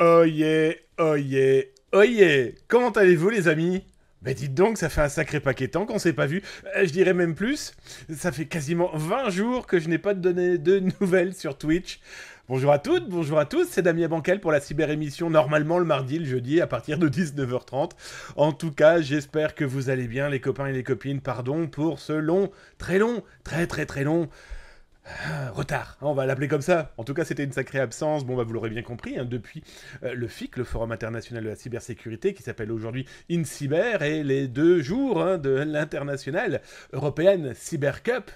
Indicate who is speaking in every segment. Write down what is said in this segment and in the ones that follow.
Speaker 1: Oh yeah, oh yeah, oh yeah. Comment allez-vous les amis? Bah dites donc, ça fait un sacré paquet de temps qu'on s'est pas vu. Je dirais même plus. Ça fait quasiment 20 jours que je n'ai pas donné de nouvelles sur Twitch. Bonjour à toutes, bonjour à tous, c'est Damien Bancal pour la cyber-émission, normalement le mardi, le jeudi, à partir de 19h30. En tout cas, j'espère que vous allez bien, les copains et les copines, pardon pour ce long, très long retard, hein, on va l'appeler comme ça. En tout cas, c'était une sacrée absence. Bon, bah, vous l'aurez bien compris, hein, depuis le FIC, le Forum international de la cybersécurité, qui s'appelle aujourd'hui InCyber, et les 2 jours hein, de l'international européenne Cyber Cup.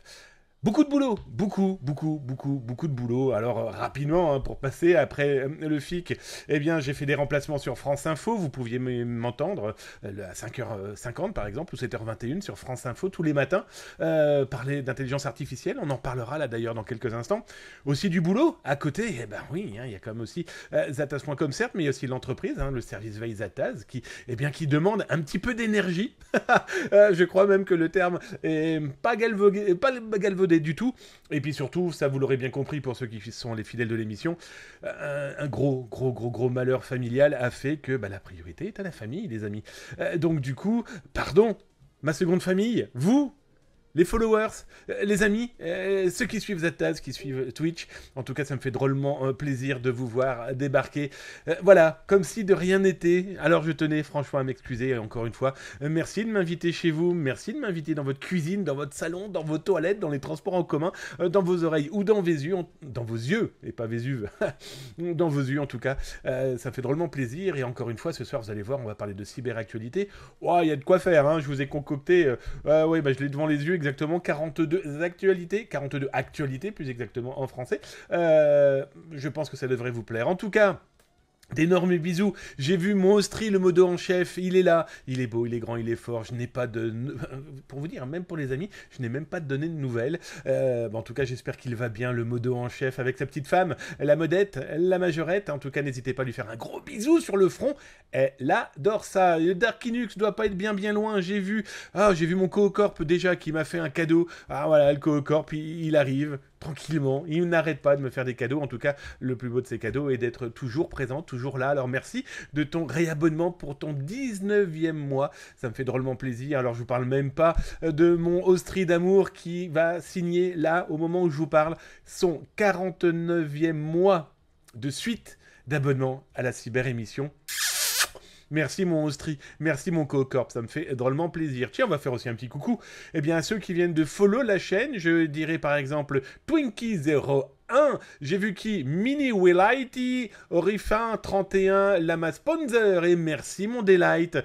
Speaker 1: Beaucoup de boulot, beaucoup de boulot. Alors rapidement, hein, pour passer après le FIC, eh bien j'ai fait des remplacements sur France Info, vous pouviez m'entendre à 5h50 par exemple, ou 7h21 sur France Info tous les matins, parler d'intelligence artificielle, on en parlera là d'ailleurs dans quelques instants. Aussi du boulot à côté, eh ben oui, hein, il y a quand même aussi Zatas.com certes, mais il y a aussi l'entreprise, hein, le service veille Zatas, qui demande un petit peu d'énergie. Je crois même que le terme est pas galvaudé du tout. Et puis surtout, ça vous l'aurez bien compris pour ceux qui sont les fidèles de l'émission, un gros malheur familial a fait que la priorité est à la famille, les amis. Donc du coup, pardon, ma seconde famille, vous, les followers, les amis, ceux qui suivent Zatas, qui suivent Twitch. En tout cas, ça me fait drôlement plaisir de vous voir débarquer. Voilà, comme si de rien n'était. Alors je tenais franchement à m'excuser encore une fois. Merci de m'inviter chez vous, merci de m'inviter dans votre cuisine, dans votre salon, dans vos toilettes, dans les transports en commun, dans vos oreilles ou dans vos yeux, et pas Vésuve, dans vos yeux en tout cas. Ça me fait drôlement plaisir. Et encore une fois, ce soir, vous allez voir, on va parler de cyberactualité. Oh, il y a de quoi faire, hein. Je vous ai concocté, oui, je l'ai devant les yeux, exactement 42 actualités plus exactement en français. Je pense que ça devrait vous plaire. En tout cas, d'énormes bisous. J'ai vu mon Austri, le modo en chef, il est là. Il est beau, il est grand, il est fort. Je n'ai pas de... Pour vous dire, même pour les amis, je n'ai même pas donné de nouvelles. En tout cas, j'espère qu'il va bien, le modo en chef, avec sa petite femme, la modette, la majorette. En tout cas, n'hésitez pas à lui faire un gros bisou sur le front. Elle adore ça. Le Darkinux doit pas être bien loin. J'ai vu mon Coocorp déjà qui m'a fait un cadeau. Ah voilà, le Coocorp, il arrive tranquillement, il n'arrête pas de me faire des cadeaux. En tout cas, le plus beau de ces cadeaux est d'être toujours présent, toujours là. Alors merci de ton réabonnement pour ton 19e mois, ça me fait drôlement plaisir. Alors je vous parle même pas de mon Austri d'amour qui va signer là, au moment où je vous parle, son 49e mois de suite d'abonnement à la cyber-émission. Merci mon Austri, merci mon Coocorp, ça me fait drôlement plaisir. Tiens, on va faire aussi un petit coucou. Eh bien, à ceux qui viennent de follow la chaîne, je dirais par exemple Twinkie01, j'ai vu qui Mini Willighty, Orifin31, Lama Sponsor, et merci mon Delight,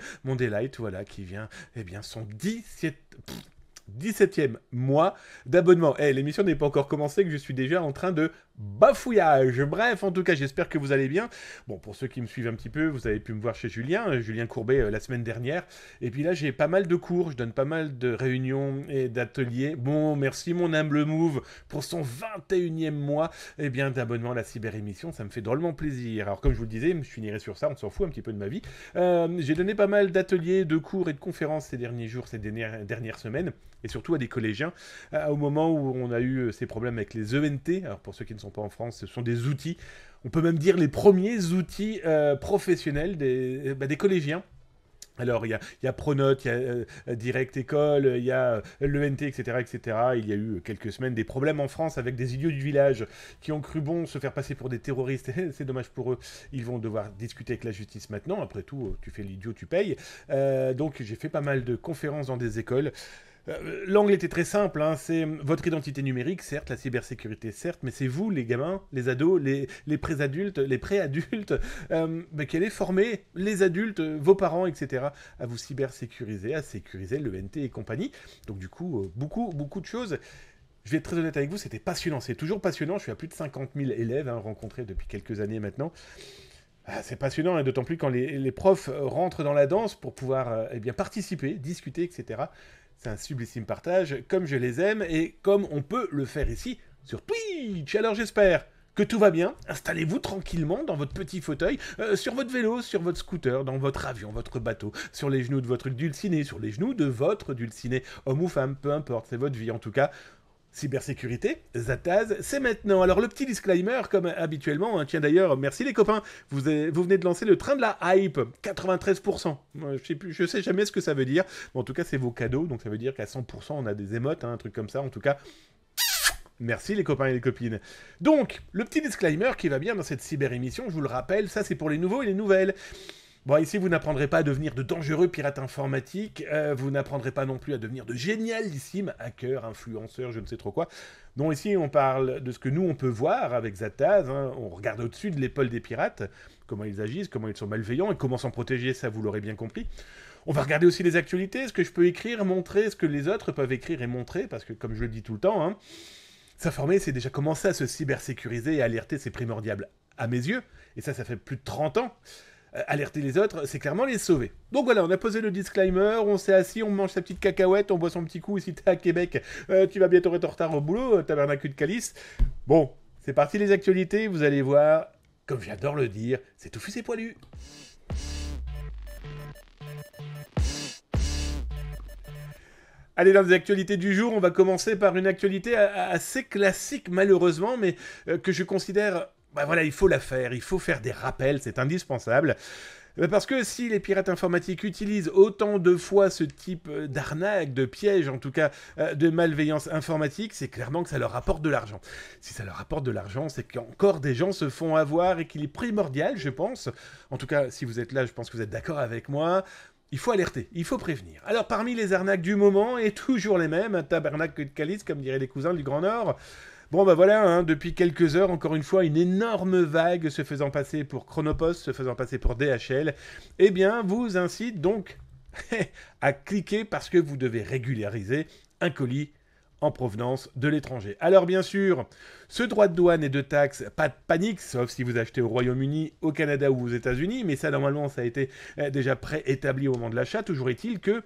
Speaker 1: voilà, qui vient, eh bien, son 17e mois d'abonnement. L'émission n'est pas encore commencée, que je suis déjà en train de bafouillage. Bref, en tout cas, j'espère que vous allez bien. Bon, pour ceux qui me suivent un petit peu, vous avez pu me voir chez Julien Courbet la semaine dernière. Et puis là, j'ai pas mal de cours, je donne pas mal de réunions et d'ateliers. Bon, merci mon humble move pour son 21e mois d'abonnement à la cyber-émission. Ça me fait drôlement plaisir. Alors, comme je vous le disais, je finirai sur ça, on s'en fout un petit peu de ma vie. J'ai donné pas mal d'ateliers, de cours et de conférences ces derniers jours, ces dernières semaines, et surtout à des collégiens, au moment où on a eu ces problèmes avec les ENT. Alors pour ceux qui ne sont pas en France, ce sont des outils, on peut même dire les premiers outils professionnels des collégiens. Alors, il y a Pronote, il y a Direct École, il y a l'ENT, etc. Il y a eu quelques semaines des problèmes en France avec des idiots du village qui ont cru bon se faire passer pour des terroristes. C'est dommage pour eux. Ils vont devoir discuter avec la justice maintenant. Après tout, tu fais l'idiot, tu payes. Donc, j'ai fait pas mal de conférences dans des écoles. L'angle était très simple, hein, c'est votre identité numérique, certes, la cybersécurité, certes, mais c'est vous, les gamins, les ados, les préadultes, les préadultes, qui allez former les adultes, vos parents, etc., à vous cybersécuriser, à sécuriser l'ENT et compagnie. Donc du coup, beaucoup de choses. Je vais être très honnête avec vous, c'était passionnant, c'est toujours passionnant. Je suis à plus de 50 000 élèves rencontrés depuis quelques années maintenant. C'est passionnant, et d'autant plus quand les profs rentrent dans la danse pour pouvoir participer, discuter, etc. C'est un sublissime partage, comme je les aime, et comme on peut le faire ici, sur Twitch. Alors j'espère que tout va bien. Installez-vous tranquillement dans votre petit fauteuil, sur votre vélo, sur votre scooter, dans votre avion, votre bateau, sur les genoux de votre dulciné, sur les genoux de votre dulciné, homme ou femme, peu importe, c'est votre vie en tout cas. Cybersécurité, Zataz, c'est maintenant. Alors le petit disclaimer, comme habituellement, hein, tiens d'ailleurs, merci les copains, vous venez de lancer le train de la hype, 93%. Je sais jamais ce que ça veut dire, mais en tout cas c'est vos cadeaux, donc ça veut dire qu'à 100% on a des émotes, hein, un truc comme ça, en tout cas... Merci les copains et les copines. Donc, le petit disclaimer qui va bien dans cette cyber-émission, je vous le rappelle, ça c'est pour les nouveaux et les nouvelles. Bon, ici, vous n'apprendrez pas à devenir de dangereux pirates informatiques, vous n'apprendrez pas non plus à devenir de génialissimes hackers, influenceurs, je ne sais trop quoi. Non, ici, on parle de ce que nous, on peut voir avec Zataz, hein, on regarde au-dessus de l'épaule des pirates, comment ils agissent, comment ils sont malveillants, et comment s'en protéger, ça, vous l'aurez bien compris. On va regarder aussi les actualités, ce que je peux écrire, montrer, ce que les autres peuvent écrire et montrer, parce que, comme je le dis tout le temps, hein, s'informer, c'est déjà commencer à se cybersécuriser et alerter, c'est primordial à mes yeux, et ça fait plus de 30 ans. Alerter les autres, c'est clairement les sauver. Donc voilà, on a posé le disclaimer, on s'est assis, on mange sa petite cacahuète, on boit son petit coup, ici t'es à Québec, tu vas bientôt être en retard au boulot, tabernacle de calice. Bon, c'est parti les actualités, vous allez voir, comme j'adore le dire, c'est tout fus et poilu. Allez, dans les actualités du jour, on va commencer par une actualité assez classique malheureusement, mais que je considère... Bah voilà, il faut la faire, il faut faire des rappels, c'est indispensable. Parce que si les pirates informatiques utilisent autant de fois ce type d'arnaque, de piège, en tout cas de malveillance informatique, c'est clairement que ça leur apporte de l'argent. Si ça leur apporte de l'argent, c'est qu'encore des gens se font avoir et qu'il est primordial, je pense, en tout cas si vous êtes là, je pense que vous êtes d'accord avec moi, il faut alerter, il faut prévenir. Alors parmi les arnaques du moment, et toujours les mêmes, un tabernacle de calice, comme diraient les cousins du Grand Nord, bon bah voilà, hein, depuis quelques heures, encore une fois, une énorme vague se faisant passer pour Chronopost, se faisant passer pour DHL, eh bien vous incite donc à cliquer parce que vous devez régulariser un colis en provenance de l'étranger. Alors bien sûr, ce droit de douane et de taxes, pas de panique, sauf si vous achetez au Royaume-Uni, au Canada ou aux États-Unis, mais ça normalement ça a été déjà préétabli au moment de l'achat, toujours est-il que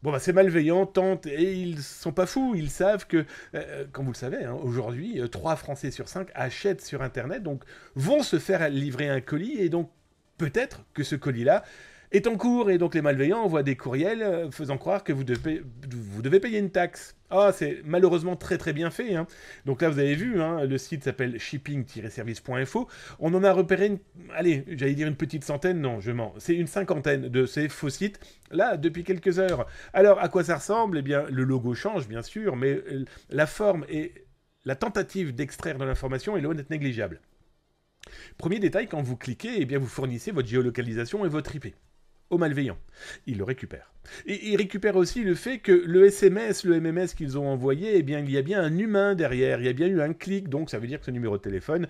Speaker 1: bon bah ces malveillants tentent, et ils sont pas fous, ils savent que, comme vous le savez, hein, aujourd'hui, 3 Français sur 5 achètent sur Internet, donc vont se faire livrer un colis, et donc peut-être que ce colis-là est en cours, et donc les malveillants envoient des courriels faisant croire que vous devez payer une taxe. Ah, c'est malheureusement très très bien fait, hein. Donc là, vous avez vu, hein, le site s'appelle shipping-service.info. On en a repéré, allez, j'allais dire une petite centaine, non, je mens. C'est une cinquantaine de ces faux sites, là, depuis quelques heures. Alors, à quoi ça ressemble? Eh bien, le logo change, bien sûr, mais la forme et la tentative d'extraire de l'information est loin d'être négligeable. Premier détail, quand vous cliquez, eh bien, vous fournissez votre géolocalisation et votre IP aux malveillants. Ils le récupèrent. Et ils récupèrent aussi le fait que le SMS, le MMS qu'ils ont envoyé, eh bien, il y a bien un humain derrière, il y a bien eu un clic, donc ça veut dire que ce numéro de téléphone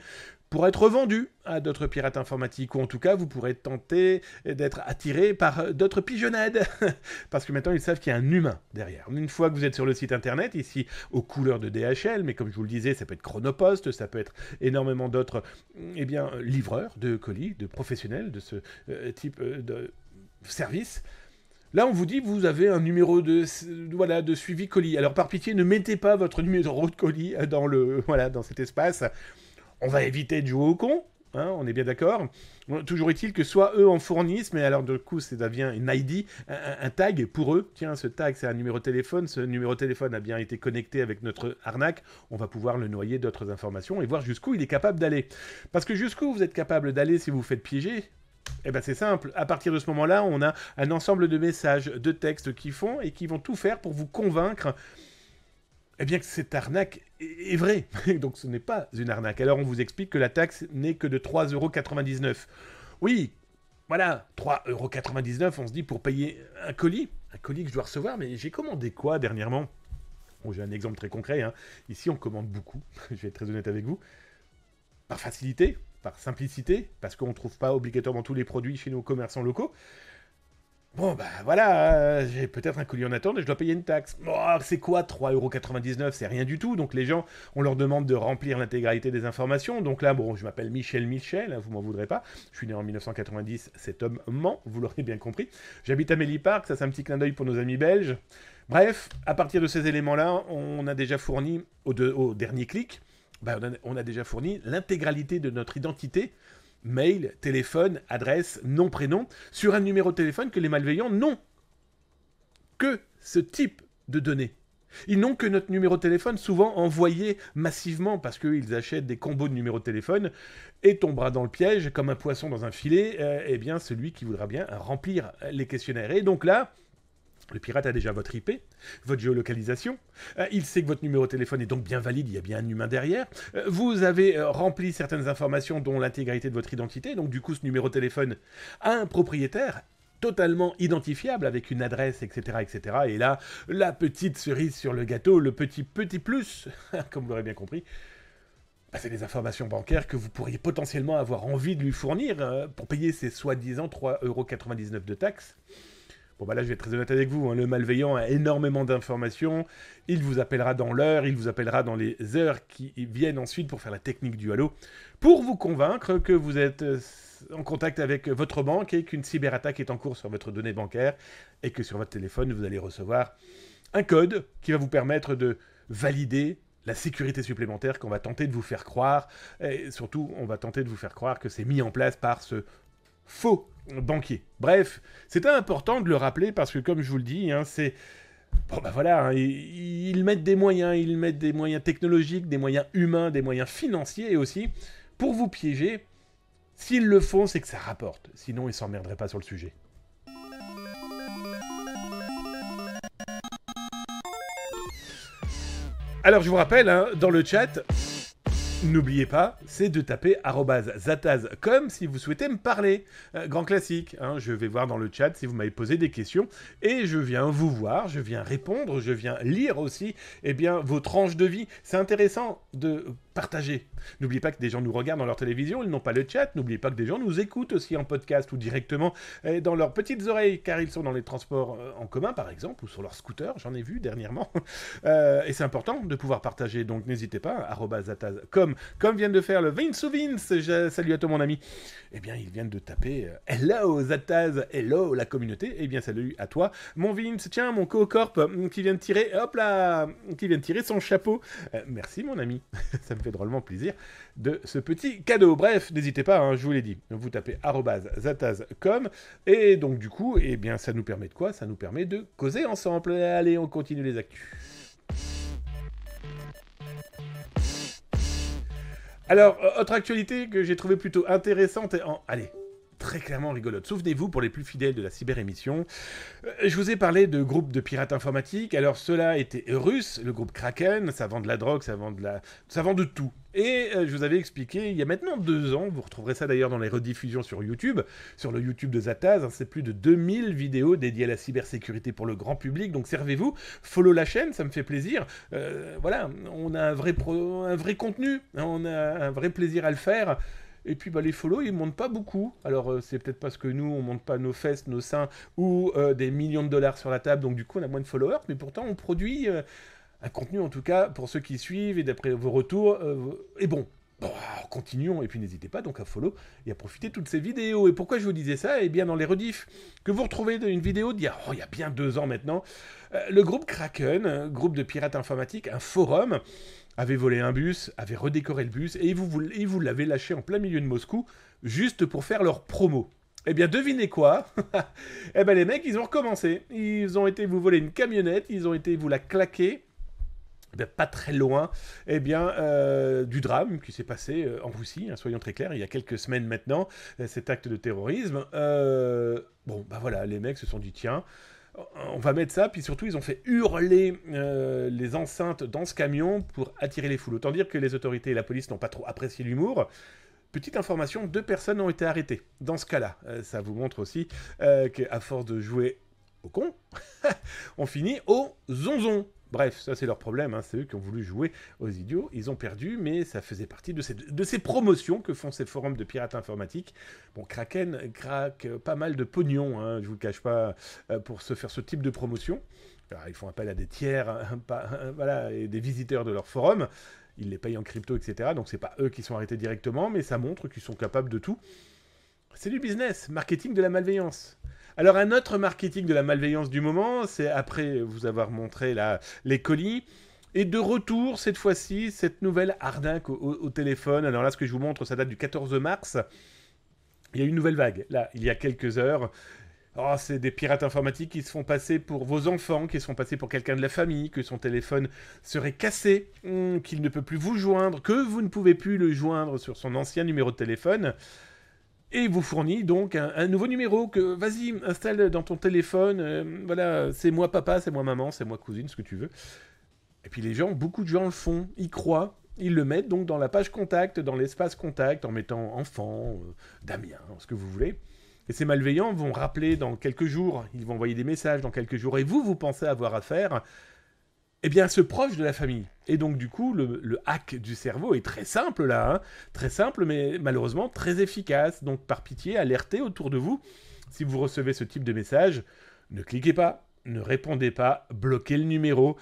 Speaker 1: pourrait être vendu à d'autres pirates informatiques, ou en tout cas, vous pourrez tenter d'être attiré par d'autres pigeonnades, parce que maintenant, ils savent qu'il y a un humain derrière. Une fois que vous êtes sur le site internet, ici, aux couleurs de DHL, mais comme je vous le disais, ça peut être Chronopost, ça peut être énormément d'autres, eh bien, livreurs de colis, de professionnels de ce type de service. Là, on vous dit, vous avez un numéro de suivi colis. Alors, par pitié, ne mettez pas votre numéro de colis dans cet espace. On va éviter de jouer au con, hein, on est bien d'accord. Toujours est-il que soit eux en fournissent, mais alors du coup, ça devient une ID, un tag pour eux. Tiens, ce tag, c'est un numéro de téléphone. Ce numéro de téléphone a bien été connecté avec notre arnaque. On va pouvoir le noyer d'autres informations et voir jusqu'où il est capable d'aller. Parce que jusqu'où vous êtes capable d'aller si vous vous faites piéger, eh ben c'est simple, à partir de ce moment-là, on a un ensemble de messages, de textes qui font et qui vont tout faire pour vous convaincre eh bien que cette arnaque est vraie. Donc ce n'est pas une arnaque. Alors on vous explique que la taxe n'est que de 3,99 €. Oui, voilà, 3,99 €, on se dit pour payer un colis que je dois recevoir, mais j'ai commandé quoi dernièrement? Bon, j'ai un exemple très concret, hein. Ici on commande beaucoup, je vais être très honnête avec vous, par facilité, par simplicité, parce qu'on ne trouve pas obligatoirement tous les produits chez nos commerçants locaux. Bon, bah voilà, j'ai peut-être un colis en attente et je dois payer une taxe. Oh, c'est quoi 3,99 €? C'est rien du tout. Donc les gens, on leur demande de remplir l'intégralité des informations. Donc là, bon, je m'appelle Michel, hein, vous m'en voudrez pas. Je suis né en 1990, cet homme ment, vous l'aurez bien compris. J'habite à Melly Park, ça c'est un petit clin d'œil pour nos amis belges. Bref, à partir de ces éléments-là, on a déjà fourni, au dernier clic, bah, on a déjà fourni l'intégralité de notre identité, mail, téléphone, adresse, nom, prénom, sur un numéro de téléphone que les malveillants n'ont que ce type de données. Ils n'ont que notre numéro de téléphone, souvent envoyé massivement parce qu'ils achètent des combos de numéros de téléphone et tombera dans le piège comme un poisson dans un filet, eh bien celui qui voudra bien remplir les questionnaires. Et donc là, le pirate a déjà votre IP, votre géolocalisation, il sait que votre numéro de téléphone est donc bien valide, il y a bien un humain derrière, vous avez rempli certaines informations dont l'intégralité de votre identité, donc du coup ce numéro de téléphone a un propriétaire totalement identifiable avec une adresse, etc., etc. Et là, la petite cerise sur le gâteau, le petit plus, comme vous l'aurez bien compris, bah, c'est les informations bancaires que vous pourriez potentiellement avoir envie de lui fournir pour payer ces soi-disant 3,99 € de taxes. Bon bah là je vais être très honnête avec vous, hein, le malveillant a énormément d'informations, il vous appellera dans l'heure, il vous appellera dans les heures qui viennent ensuite pour faire la technique du halo, pour vous convaincre que vous êtes en contact avec votre banque et qu'une cyberattaque est en cours sur votre donnée bancaire et que sur votre téléphone vous allez recevoir un code qui va vous permettre de valider la sécurité supplémentaire qu'on va tenter de vous faire croire, et surtout on va tenter de vous faire croire que c'est mis en place par ce faux banquier. Bref, c'était important de le rappeler parce que, comme je vous le dis, hein, c'est... Bon, ben voilà, hein, ils mettent des moyens technologiques, des moyens humains, des moyens financiers aussi, pour vous piéger. S'ils le font, c'est que ça rapporte. Sinon, ils s'emmerderaient pas sur le sujet. Alors, je vous rappelle, hein, dans le chat... N'oubliez pas, c'est de taper @zataz.com si vous souhaitez me parler. Grand classique, hein, je vais voir dans le chat si vous m'avez posé des questions et je viens vous voir, je viens répondre, je viens lire aussi vos tranches de vie. C'est intéressant de partager. N'oubliez pas que des gens nous regardent dans leur télévision, ils n'ont pas le chat. N'oubliez pas que des gens nous écoutent aussi en podcast ou directement dans leurs petites oreilles car ils sont dans les transports en commun par exemple ou sur leur scooter, j'en ai vu dernièrement. Et c'est important de pouvoir partager, donc n'hésitez pas, @zataz.com. Comme vient de faire le Vince ou Vince, salut à toi mon ami. Eh bien, ils viennent de taper Hello Zataz, hello la communauté. Eh bien, salut à toi mon Vince. Tiens, mon co-corp qui vient de tirer, hop là, qui vient de tirer son chapeau. Merci mon ami, ça me fait drôlement plaisir de ce petit cadeau. Bref, n'hésitez pas, hein, je vous l'ai dit, vous tapez @zataz.com et donc du coup, eh bien, ça nous permet de quoi? Ça nous permet de causer ensemble. Allez, on continue les actus. Alors, autre actualité que j'ai trouvée plutôt intéressante et allez, très clairement rigolote. Souvenez-vous, pour les plus fidèles de la cyber-émission, je vous ai parlé de groupes de pirates informatiques. Alors, ceux-là étaient russes, le groupe Kraken, ça vend de la drogue, ça vend de tout. Et je vous avais expliqué, il y a maintenant 2 ans, vous retrouverez ça d'ailleurs dans les rediffusions sur YouTube, sur le YouTube de Zataz, hein, c'est plus de 2000 vidéos dédiées à la cybersécurité pour le grand public, donc servez-vous, follow la chaîne, ça me fait plaisir. Voilà, on a un vrai contenu, hein, on a un vrai plaisir à le faire. Et puis les follow, ils montent pas beaucoup. Alors c'est peut-être parce que nous, on monte pas nos fesses, nos seins ou des millions de dollars sur la table, donc du coup on a moins de followers, mais pourtant on produit un contenu en tout cas pour ceux qui suivent et d'après vos retours est bon. Bon, alors, continuons et puis n'hésitez pas donc à follow et à profiter de toutes ces vidéos. Et pourquoi je vous disais ça? Eh bien dans les rediffs que vous retrouvez une vidéo d'il y a bien 2 ans maintenant, le groupe Kraken, groupe de pirates informatiques, un forum, avait volé un bus, avait redécoré le bus et vous l'avez lâché en plein milieu de Moscou juste pour faire leur promo. Eh bien, devinez quoi? Eh bien, les mecs, ils ont recommencé. Ils ont été vous voler une camionnette, ils ont été vous la claquer. Eh bien, pas très loin, eh bien, du drame qui s'est passé en Russie, hein, soyons très clairs, il y a quelques semaines maintenant, cet acte de terrorisme. Bon, bah voilà, les mecs se sont dit, tiens, on va mettre ça, puis surtout, ils ont fait hurler les enceintes dans ce camion pour attirer les foules. Autant dire que les autorités et la police n'ont pas trop apprécié l'humour. Petite information, 2 personnes ont été arrêtées dans ce cas-là. Ça vous montre aussi qu'à force de jouer au con, on finit au zonzon. Bref, ça c'est leur problème, hein. C'est eux qui ont voulu jouer aux idiots, ils ont perdu, mais ça faisait partie de ces promotions que font ces forums de pirates informatiques. Bon, Kraken craque pas mal de pognon, hein, je vous le cache pas, pour se faire ce type de promotion. Alors, ils font appel à des tiers, voilà, et des visiteurs de leur forum, ils les payent en crypto, etc. Donc c'est pas eux qui sont arrêtés directement, mais ça montre qu'ils sont capables de tout. C'est du business, marketing de la malveillance. Alors un autre marketing de la malveillance du moment, c'est après vous avoir montré là, les colis, et de retour cette fois-ci, cette nouvelle arnaque au téléphone. Alors là ce que je vous montre, ça date du 14 mars, il y a eu une nouvelle vague, là, il y a quelques heures. Oh, c'est des pirates informatiques qui se font passer pour vos enfants, qui se font passer pour quelqu'un de la famille, que son téléphone serait cassé, qu'il ne peut plus vous joindre, que vous ne pouvez plus le joindre sur son ancien numéro de téléphone. Et il vous fournit donc un nouveau numéro que, vas-y, installe dans ton téléphone, voilà, c'est moi papa, c'est moi maman, c'est moi cousine, ce que tu veux. Et puis les gens, beaucoup de gens le font, ils croient, ils le mettent donc dans la page contact, dans l'espace contact, en mettant enfant, Damien, ce que vous voulez. Et ces malveillants vont rappeler dans quelques jours, ils vont envoyer des messages dans quelques jours, et vous pensez avoir affaire, eh bien, à ce proche de la famille. Et donc, du coup, le hack du cerveau est très simple, là, hein, très simple, mais malheureusement très efficace. Donc, par pitié, alertez autour de vous. Si vous recevez ce type de message, ne cliquez pas, ne répondez pas, bloquez le numéro,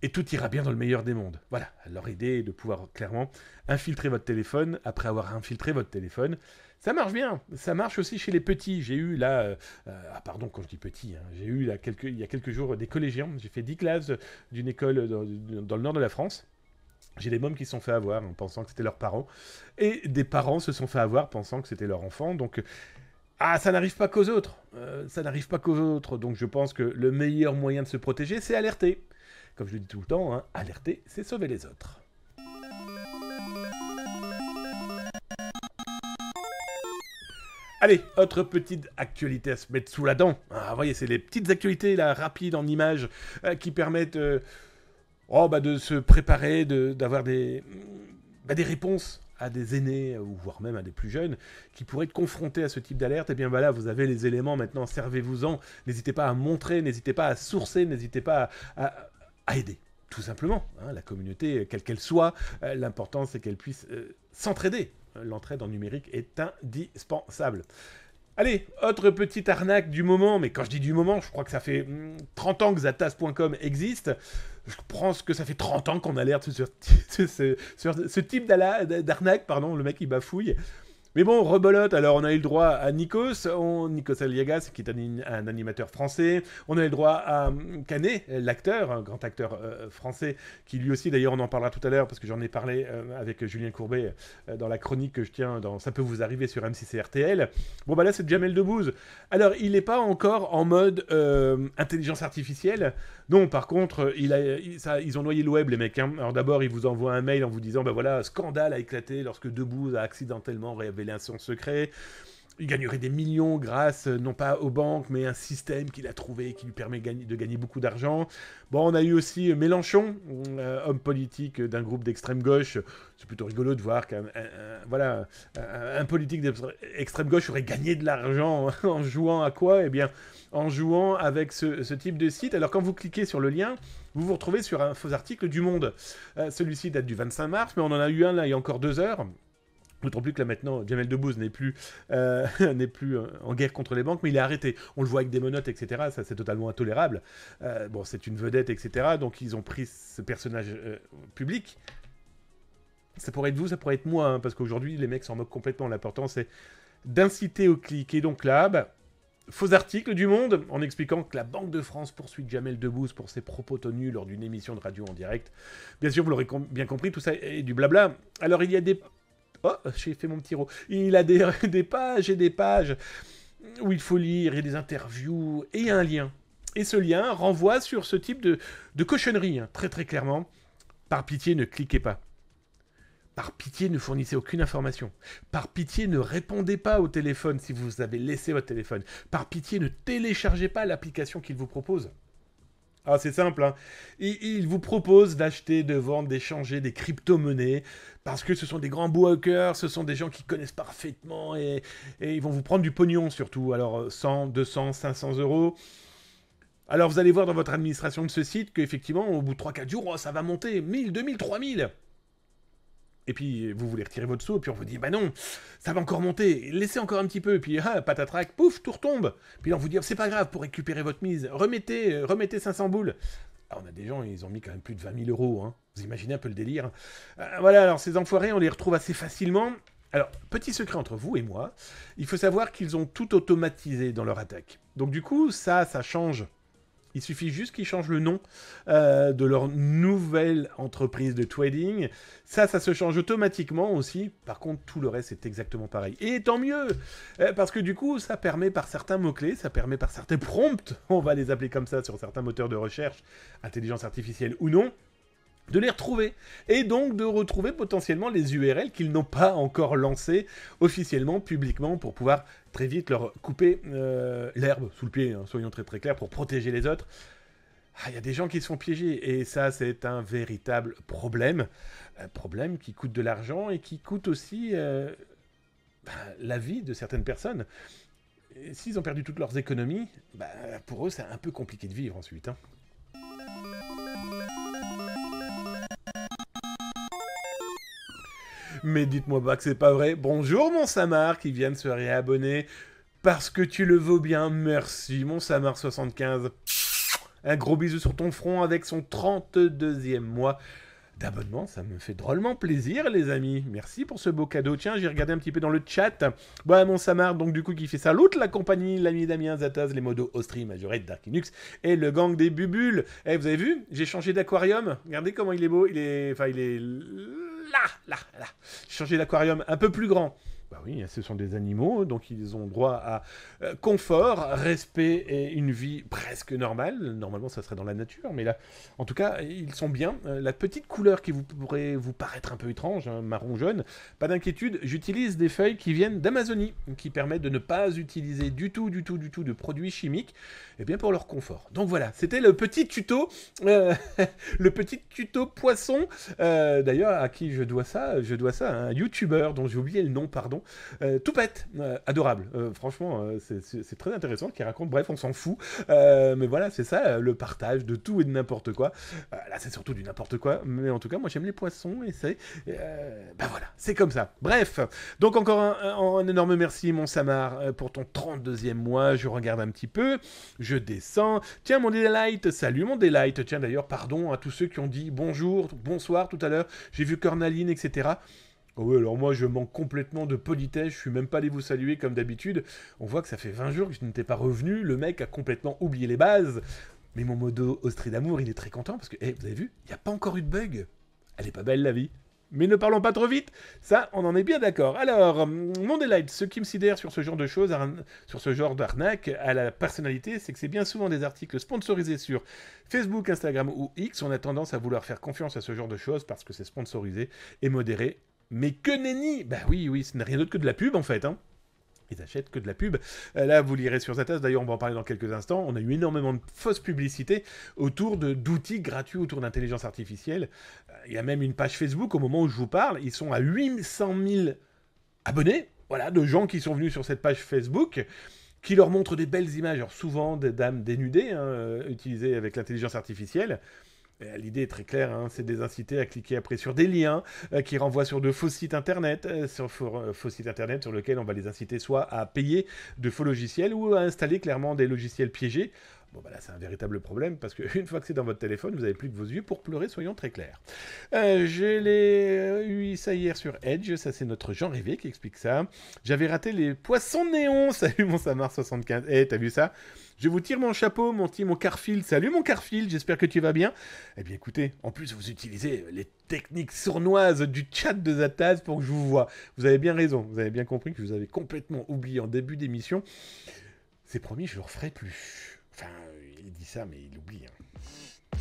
Speaker 1: et tout ira bien dans le meilleur des mondes. Voilà, leur idée est de pouvoir clairement infiltrer votre téléphone. Après avoir infiltré votre téléphone, ça marche bien. Ça marche aussi chez les petits. J'ai eu là... pardon, quand je dis petit, hein, j'ai eu là, il y a quelques jours des collégiens. J'ai fait 10 classes d'une école dans le nord de la France. J'ai des mômes qui se sont fait avoir en pensant que c'était leurs parents. Et des parents se sont fait avoir pensant que c'était leur enfant. Donc... ça n'arrive pas qu'aux autres. Ça n'arrive pas qu'aux autres. Donc je pense que le meilleur moyen de se protéger, c'est alerter. Comme je le dis tout le temps, hein, alerter, c'est sauver les autres. Allez, autre petite actualité à se mettre sous la dent. Vous voyez, c'est les petites actualités là, rapides en images qui permettent de se préparer, d'avoir des réponses à des aînés, ou voire même à des plus jeunes, qui pourraient être confrontés à ce type d'alerte. Et bien voilà, vous avez les éléments maintenant, servez-vous-en. N'hésitez pas à montrer, n'hésitez pas à sourcer, n'hésitez pas à aider. Tout simplement, hein, la communauté, quelle qu'elle soit, l'important c'est qu'elle puisse s'entraider. L'entraide en numérique est indispensable. Allez, autre petite arnaque du moment, mais quand je dis du moment, je crois que ça fait 30 ans que Zatas.com existe. Je pense que ça fait 30 ans qu'on alerte sur ce type d'arnaque, pardon, le mec il bafouille. Mais bon, rebolote, alors on a eu le droit à Nikos Aliagas, qui est un animateur français. On a eu le droit à Canet, l'acteur, un grand acteur français, qui lui aussi, d'ailleurs on en parlera tout à l'heure, parce que j'en ai parlé avec Julien Courbet dans la chronique que je tiens dans Ça peut vous arriver sur M6 et RTL. Bon bah là c'est Jamel Debbouze. Alors il n'est pas encore en mode intelligence artificielle. Non, par contre, ils ont noyé le web les mecs. Hein. Alors d'abord ils vous envoient un mail en vous disant, bah voilà, scandale a éclaté lorsque Debbouze a accidentellement révélé son secret. Il gagnerait des millions grâce, non pas aux banques, mais à un système qu'il a trouvé qui lui permet de gagner beaucoup d'argent. Bon, on a eu aussi Mélenchon, homme politique d'un groupe d'extrême gauche. C'est plutôt rigolo de voir qu'un politique d'extrême gauche aurait gagné de l'argent en jouant à quoi ? Eh bien, en jouant avec ce type de site. Alors, quand vous cliquez sur le lien, vous vous retrouvez sur un faux article du Monde. Celui-ci date du 25 mars, mais on en a eu un là il y a encore 2 heures. D'autant plus que là maintenant, Jamel Debbouze n'est plus en guerre contre les banques, mais il est arrêté. On le voit avec des menottes, etc. Ça, c'est totalement intolérable. Bon, c'est une vedette, etc. Donc, ils ont pris ce personnage public. Ça pourrait être vous, ça pourrait être moi, hein, parce qu'aujourd'hui, les mecs s'en moquent complètement. L'important, c'est d'inciter au clic. Et donc là, faux article du Monde, en expliquant que la Banque de France poursuit Jamel Debbouze pour ses propos tenus lors d'une émission de radio en direct. Bien sûr, vous l'aurez bien compris, tout ça est du blabla. Alors, il y a des... Oh, j'ai fait mon petit rot. Il a des pages et des pages où il faut lire, et des interviews, et un lien. Et ce lien renvoie sur ce type de cochonnerie, hein, très très clairement. Par pitié, ne cliquez pas. Par pitié, ne fournissez aucune information. Par pitié, ne répondez pas au téléphone si vous avez laissé votre téléphone. Par pitié, ne téléchargez pas l'application qu'il vous propose. Ah, c'est simple, hein. Il vous propose d'acheter, de vendre, d'échanger des crypto-monnaies parce que ce sont des grands brokers, ce sont des gens qui connaissent parfaitement et ils vont vous prendre du pognon surtout. Alors 100, 200, 500 euros. Alors vous allez voir dans votre administration de ce site qu'effectivement, au bout de 3-4 jours, oh, ça va monter 1000, 2000, 3000. Et puis, vous voulez retirer votre sou, et puis on vous dit, bah non, ça va encore monter, laissez encore un petit peu, et puis, patatrac, pouf, tout retombe. Puis là, on vous dit, c'est pas grave, pour récupérer votre mise, remettez 500 boules. Alors, on a des gens, ils ont mis quand même plus de 20 000 euros, hein. Vous imaginez un peu le délire. Voilà, alors ces enfoirés, on les retrouve assez facilement. Alors, petit secret entre vous et moi, il faut savoir qu'ils ont tout automatisé dans leur attaque. Donc du coup, ça change Il suffit juste qu'ils changent le nom de leur nouvelle entreprise de trading. Ça se change automatiquement aussi. Par contre, tout le reste est exactement pareil. Et tant mieux, parce que du coup, ça permet par certains mots-clés, ça permet par certains prompts, on va les appeler comme ça sur certains moteurs de recherche, intelligence artificielle ou non, de les retrouver, et donc de retrouver potentiellement les URL qu'ils n'ont pas encore lancées officiellement, publiquement, pour pouvoir très vite leur couper l'herbe sous le pied, hein, soyons très très clairs, pour protéger les autres. Il y a des gens qui se font piéger, et ça c'est un véritable problème, un problème qui coûte de l'argent et qui coûte aussi la vie de certaines personnes. Et s'ils ont perdu toutes leurs économies, pour eux c'est un peu compliqué de vivre ensuite, hein. Mais dites-moi pas que c'est pas vrai. Bonjour mon Samar qui vient de se réabonner. Parce que tu le vaux bien, merci mon Samar75. Un gros bisou sur ton front avec son 32e mois d'abonnement. Ça me fait drôlement plaisir les amis. Merci pour ce beau cadeau. Tiens, j'ai regardé un petit peu dans le chat. Bon, mon Samar, donc du coup qui fait ça. L'autre, la compagnie, l'ami Damien, Zataz, les modos, Ostri, Majorette, Darkinux et le gang des Bubules. Eh, vous avez vu? J'ai changé d'aquarium. Regardez comment il est beau. Il est là. J'ai changé d'aquarium un peu plus grand. Bah oui, ce sont des animaux, donc ils ont droit à confort, respect et une vie presque normale. Normalement, ça serait dans la nature, mais là, en tout cas, ils sont bien. La petite couleur qui pourrait vous paraître un peu étrange, hein, marron-jaune, pas d'inquiétude, j'utilise des feuilles qui viennent d'Amazonie, qui permettent de ne pas utiliser du tout de produits chimiques, et bien pour leur confort. Donc voilà, c'était le petit tuto, le petit tuto poisson. D'ailleurs, à qui je dois ça? Je dois ça à un youtubeur dont j'ai oublié le nom, pardon. Toupette, adorable, franchement c'est très intéressant qui raconte, bref on s'en fout, mais voilà c'est ça le partage de tout et de n'importe quoi, là c'est surtout du n'importe quoi, mais en tout cas moi j'aime les poissons et c'est, voilà c'est comme ça, bref, donc encore un énorme merci mon Samar pour ton 32e mois, je regarde un petit peu, je descends, tiens mon Delight, salut mon Delight, tiens d'ailleurs pardon à tous ceux qui ont dit bonjour, bonsoir tout à l'heure, j'ai vu Cornaline etc. Oh oui, alors moi je manque complètement de politesse, je suis même pas allé vous saluer comme d'habitude. On voit que ça fait 20 jours que je n'étais pas revenu, le mec a complètement oublié les bases. Mais mon modo Austri d'amour, il est très content parce que, vous avez vu, il n'y a pas encore eu de bug. Elle est pas belle la vie. Mais ne parlons pas trop vite, ça on en est bien d'accord. Alors, mon delight, ce qui me sidère sur ce genre de choses, sur ce genre d'arnaque à la personnalité, c'est que c'est bien souvent des articles sponsorisés sur Facebook, Instagram ou X. On a tendance à vouloir faire confiance à ce genre de choses parce que c'est sponsorisé et modéré. Mais que nenni! Bah oui, ce n'est rien d'autre que de la pub en fait, hein. Ils achètent que de la pub. Là, vous lirez sur Zataz, d'ailleurs on va en parler dans quelques instants, on a eu énormément de fausses publicités autour d'outils gratuits, autour d'intelligence artificielle. Il y a même une page Facebook, au moment où je vous parle, ils sont à 800 000 abonnés, voilà, de gens qui sont venus sur cette page Facebook, qui leur montrent des belles images, alors souvent des dames dénudées, hein, utilisées avec l'intelligence artificielle. L'idée est très claire, hein, c'est de les inciter à cliquer après sur des liens qui renvoient sur de faux sites internet, faux sites internet sur lesquels on va les inciter soit à payer de faux logiciels ou à installer clairement des logiciels piégés. Bon, là, c'est un véritable problème, parce qu'une fois que c'est dans votre téléphone, vous n'avez plus que vos yeux pour pleurer, soyons très clairs. Je l'ai eu ça hier sur Edge, ça c'est notre Jean Rivet qui explique ça. J'avais raté les poissons néons, salut mon Samar75. T'as vu ça? Je vous tire mon chapeau, mon Carfield. Salut mon Carfield, j'espère que tu vas bien. Eh bien écoutez, en plus vous utilisez les techniques sournoises du chat de Zataz pour que je vous vois. Vous avez bien raison, vous avez bien compris que je vous avais complètement oublié en début d'émission. C'est promis, je ne le referai plus. Enfin, il dit ça, mais il oublie. Hein.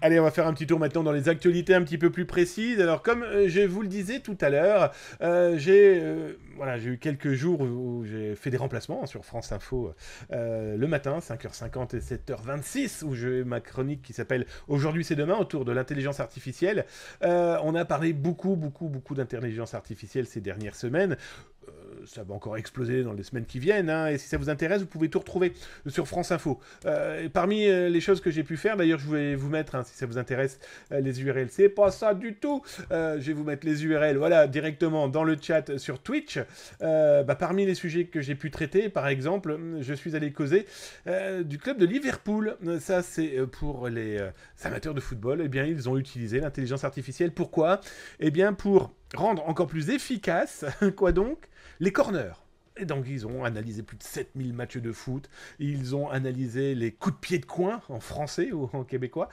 Speaker 1: Allez, on va faire un petit tour maintenant dans les actualités un petit peu plus précises. Alors, comme je vous le disais tout à l'heure, j'ai eu quelques jours où j'ai fait des remplacements sur France Info le matin, 5h50 et 7h26, où j'ai ma chronique qui s'appelle « Aujourd'hui c'est demain » autour de l'intelligence artificielle. On a parlé beaucoup d'intelligence artificielle ces dernières semaines. Ça va encore exploser dans les semaines qui viennent, hein, et si ça vous intéresse, vous pouvez tout retrouver sur France Info. Et parmi les choses que j'ai pu faire, d'ailleurs, je vais vous mettre, hein, si ça vous intéresse, les URL. C'est pas ça du tout. Je vais vous mettre les URL, voilà, directement dans le chat sur Twitch. Parmi les sujets que j'ai pu traiter, par exemple, je suis allé causer du club de Liverpool. Ça, c'est pour les amateurs de football. Eh bien, ils ont utilisé l'intelligence artificielle. Pourquoi? Eh bien, pour rendre encore plus efficace, quoi donc? Les corners. Et donc, ils ont analysé plus de 7000 matchs de foot. Ils ont analysé les coups de pied de coin, en français ou en québécois,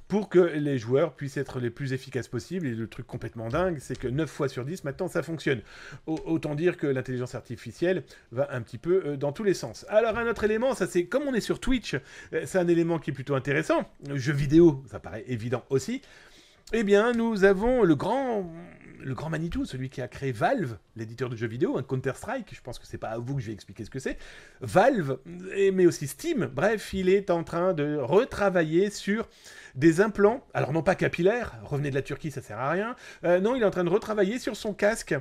Speaker 1: pour que les joueurs puissent être les plus efficaces possibles. Et le truc complètement dingue, c'est que 9 fois sur 10, maintenant, ça fonctionne. Autant dire que l'intelligence artificielle va un petit peu dans tous les sens. Alors, un autre élément, ça c'est, comme on est sur Twitch, c'est un élément qui est plutôt intéressant. Jeux vidéo, ça paraît évident aussi. Eh bien, nous avons le grand Manitou, celui qui a créé Valve, l'éditeur de jeux vidéo, un Counter-Strike, je pense que c'est pas à vous que je vais expliquer ce que c'est. Valve, mais aussi Steam, bref, il est en train de retravailler sur des implants, alors non pas capillaires, revenez de la Turquie, ça sert à rien, non, il est en train de retravailler sur son casque,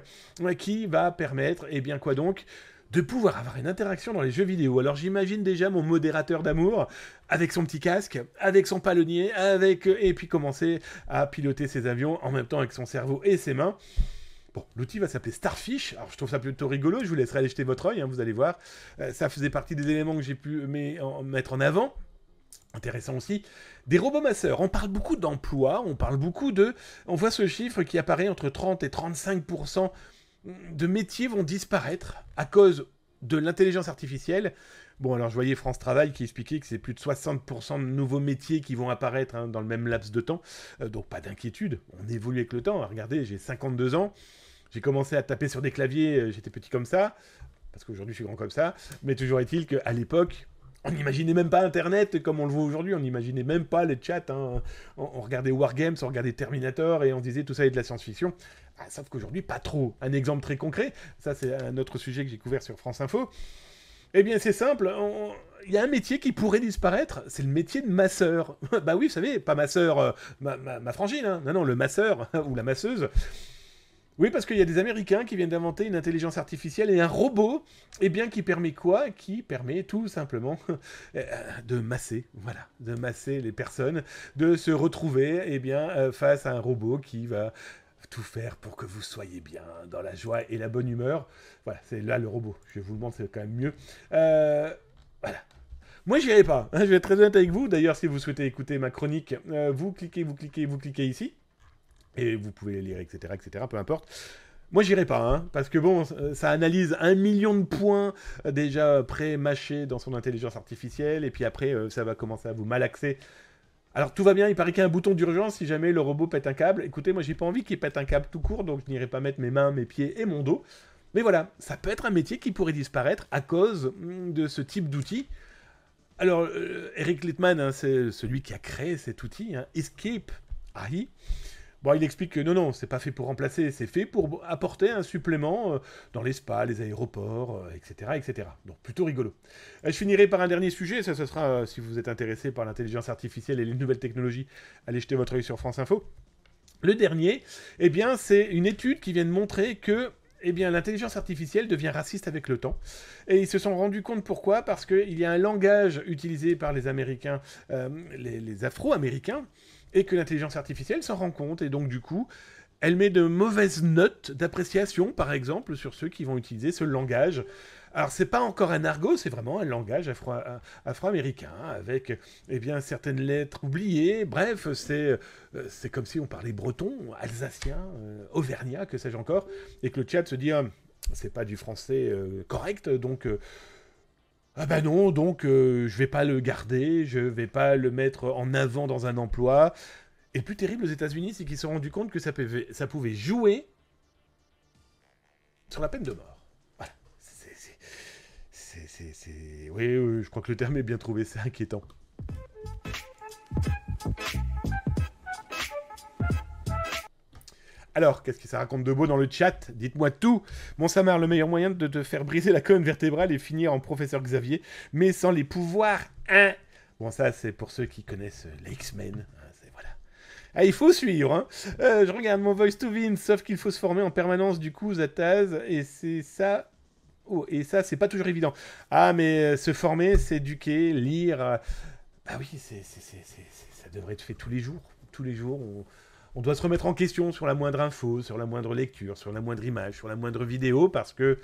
Speaker 1: qui va permettre, eh bien quoi donc, de pouvoir avoir une interaction dans les jeux vidéo. Alors j'imagine déjà mon modérateur d'amour avec son petit casque, avec son palonnier, et puis commencer à piloter ses avions en même temps avec son cerveau et ses mains. Bon, l'outil va s'appeler Starfish. Alors je trouve ça plutôt rigolo, je vous laisserai aller jeter votre œil, hein, vous allez voir. Ça faisait partie des éléments que j'ai pu mettre en avant. Intéressant aussi. Des robots masseurs. On parle beaucoup d'emploi, on parle beaucoup de... On voit ce chiffre qui apparaît entre 30 et 35% de métiers vont disparaître à cause de l'intelligence artificielle. Bon, alors je voyais France Travail qui expliquait que c'est plus de 60% de nouveaux métiers qui vont apparaître dans le même laps de temps. Donc pas d'inquiétude, on évolue avec le temps. Regardez, j'ai 52 ans, j'ai commencé à taper sur des claviers, j'étais petit comme ça, parce qu'aujourd'hui je suis grand comme ça, mais toujours est-il qu'à l'époque... On n'imaginait même pas Internet comme on le voit aujourd'hui, on n'imaginait même pas les chats. Hein. On regardait Wargames, on regardait Terminator et on disait tout ça est de la science-fiction. Ah, sauf qu'aujourd'hui, pas trop. Un exemple très concret, ça c'est un autre sujet que j'ai couvert sur France Info. Eh bien c'est simple, il y a un métier qui pourrait disparaître, c'est le métier de masseur. Bah oui, vous savez, pas masseur, ma frangine, hein. Non, le masseur ou la masseuse. Oui, parce qu'il y a des Américains qui viennent d'inventer une intelligence artificielle et un robot, eh bien, qui permet quoi? Qui permet tout simplement de masser, voilà, de masser les personnes, de se retrouver, eh bien, face à un robot qui va tout faire pour que vous soyez bien, dans la joie et la bonne humeur. Voilà, c'est là le robot. Je vous le montre, c'est quand même mieux. Voilà. Moi, j'irai pas. Hein, je vais être très honnête avec vous. D'ailleurs, si vous souhaitez écouter ma chronique, vous cliquez ici. Et vous pouvez les lire, etc., peu importe. Moi, j'irai pas, hein, parce que bon, ça analyse 1 million de points déjà pré-mâchés dans son intelligence artificielle, et puis après, ça va commencer à vous malaxer. Alors, tout va bien, il paraît qu'il y a un bouton d'urgence si jamais le robot pète un câble. Écoutez, moi, j'ai pas envie qu'il pète un câble tout court, donc je n'irai pas mettre mes mains, mes pieds et mon dos. Mais voilà, ça peut être un métier qui pourrait disparaître à cause de ce type d'outil. Alors, Eric Littman, hein, c'est celui qui a créé cet outil, hein, Escape AI. Bon, il explique que non, c'est pas fait pour remplacer, c'est fait pour apporter un supplément dans les spas, les aéroports, etc. Donc, plutôt rigolo. Je finirai par un dernier sujet, ça sera, si vous êtes intéressé par l'intelligence artificielle et les nouvelles technologies, allez jeter votre œil sur France Info. Le dernier, eh bien, c'est une étude qui vient de montrer que eh bien, l'intelligence artificielle devient raciste avec le temps. Et ils se sont rendus compte pourquoi? Parce qu'il y a un langage utilisé par les Américains, les Afro-Américains, et que l'intelligence artificielle s'en rend compte, et donc du coup, elle met de mauvaises notes d'appréciation, par exemple, sur ceux qui vont utiliser ce langage. Alors, c'est pas encore un argot, c'est vraiment un langage afro-américain, avec, eh bien, certaines lettres oubliées. Bref, c'est comme si on parlait breton, alsacien, auvergnat, que sais-je encore, et que le chat se dit, ah, c'est pas du français correct, donc... ah bah non, donc je vais pas le garder, je vais pas le mettre en avant dans un emploi. Et le plus terrible aux États-Unis, c'est qu'ils se sont rendus compte que ça pouvait jouer sur la peine de mort. Voilà. Oui, je crois que le terme est bien trouvé, c'est inquiétant. Alors, qu'est-ce que ça raconte de beau dans le chat? Dites-moi tout. Bon, Samar, le meilleur moyen de te faire briser la colonne vertébrale et finir en professeur Xavier, mais sans les pouvoirs, hein. Bon, ça, c'est pour ceux qui connaissent les X-Men. Voilà. Ah, il faut suivre, hein. Je regarde mon Voice to Win, sauf qu'il faut se former en permanence, du coup, Zataz, et c'est ça... Oh, et ça, c'est pas toujours évident. Ah, mais se former, s'éduquer, lire... Bah oui, ça devrait être fait tous les jours. Tous les jours, on doit se remettre en question sur la moindre info, sur la moindre lecture, sur la moindre image, sur la moindre vidéo, parce que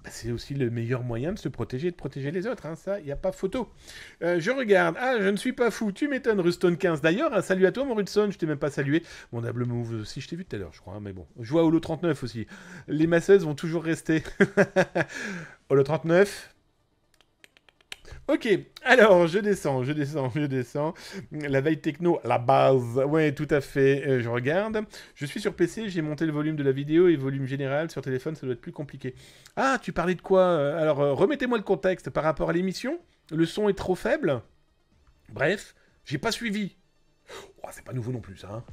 Speaker 1: bah, c'est aussi le meilleur moyen de se protéger et de protéger les autres, hein. Ça, il n'y a pas photo. Je regarde. Ah, je ne suis pas fou. Tu m'étonnes, Ruston15. D'ailleurs, un salut à toi, mon Rudson. Je t'ai même pas salué. Mon Double Move aussi, je t'ai vu tout à l'heure, je crois. Hein, mais bon, je vois Holo 39 aussi. Les masseuses vont toujours rester. Holo 39. Ok, alors je descends. La veille techno, la base. Ouais, tout à fait. Je regarde. Je suis sur PC, j'ai monté le volume de la vidéo et volume général. Sur téléphone, ça doit être plus compliqué. Ah, tu parlais de quoi? Alors, remettez-moi le contexte par rapport à l'émission. Le son est trop faible. Bref, j'ai pas suivi. Oh, c'est pas nouveau non plus, ça. Hein.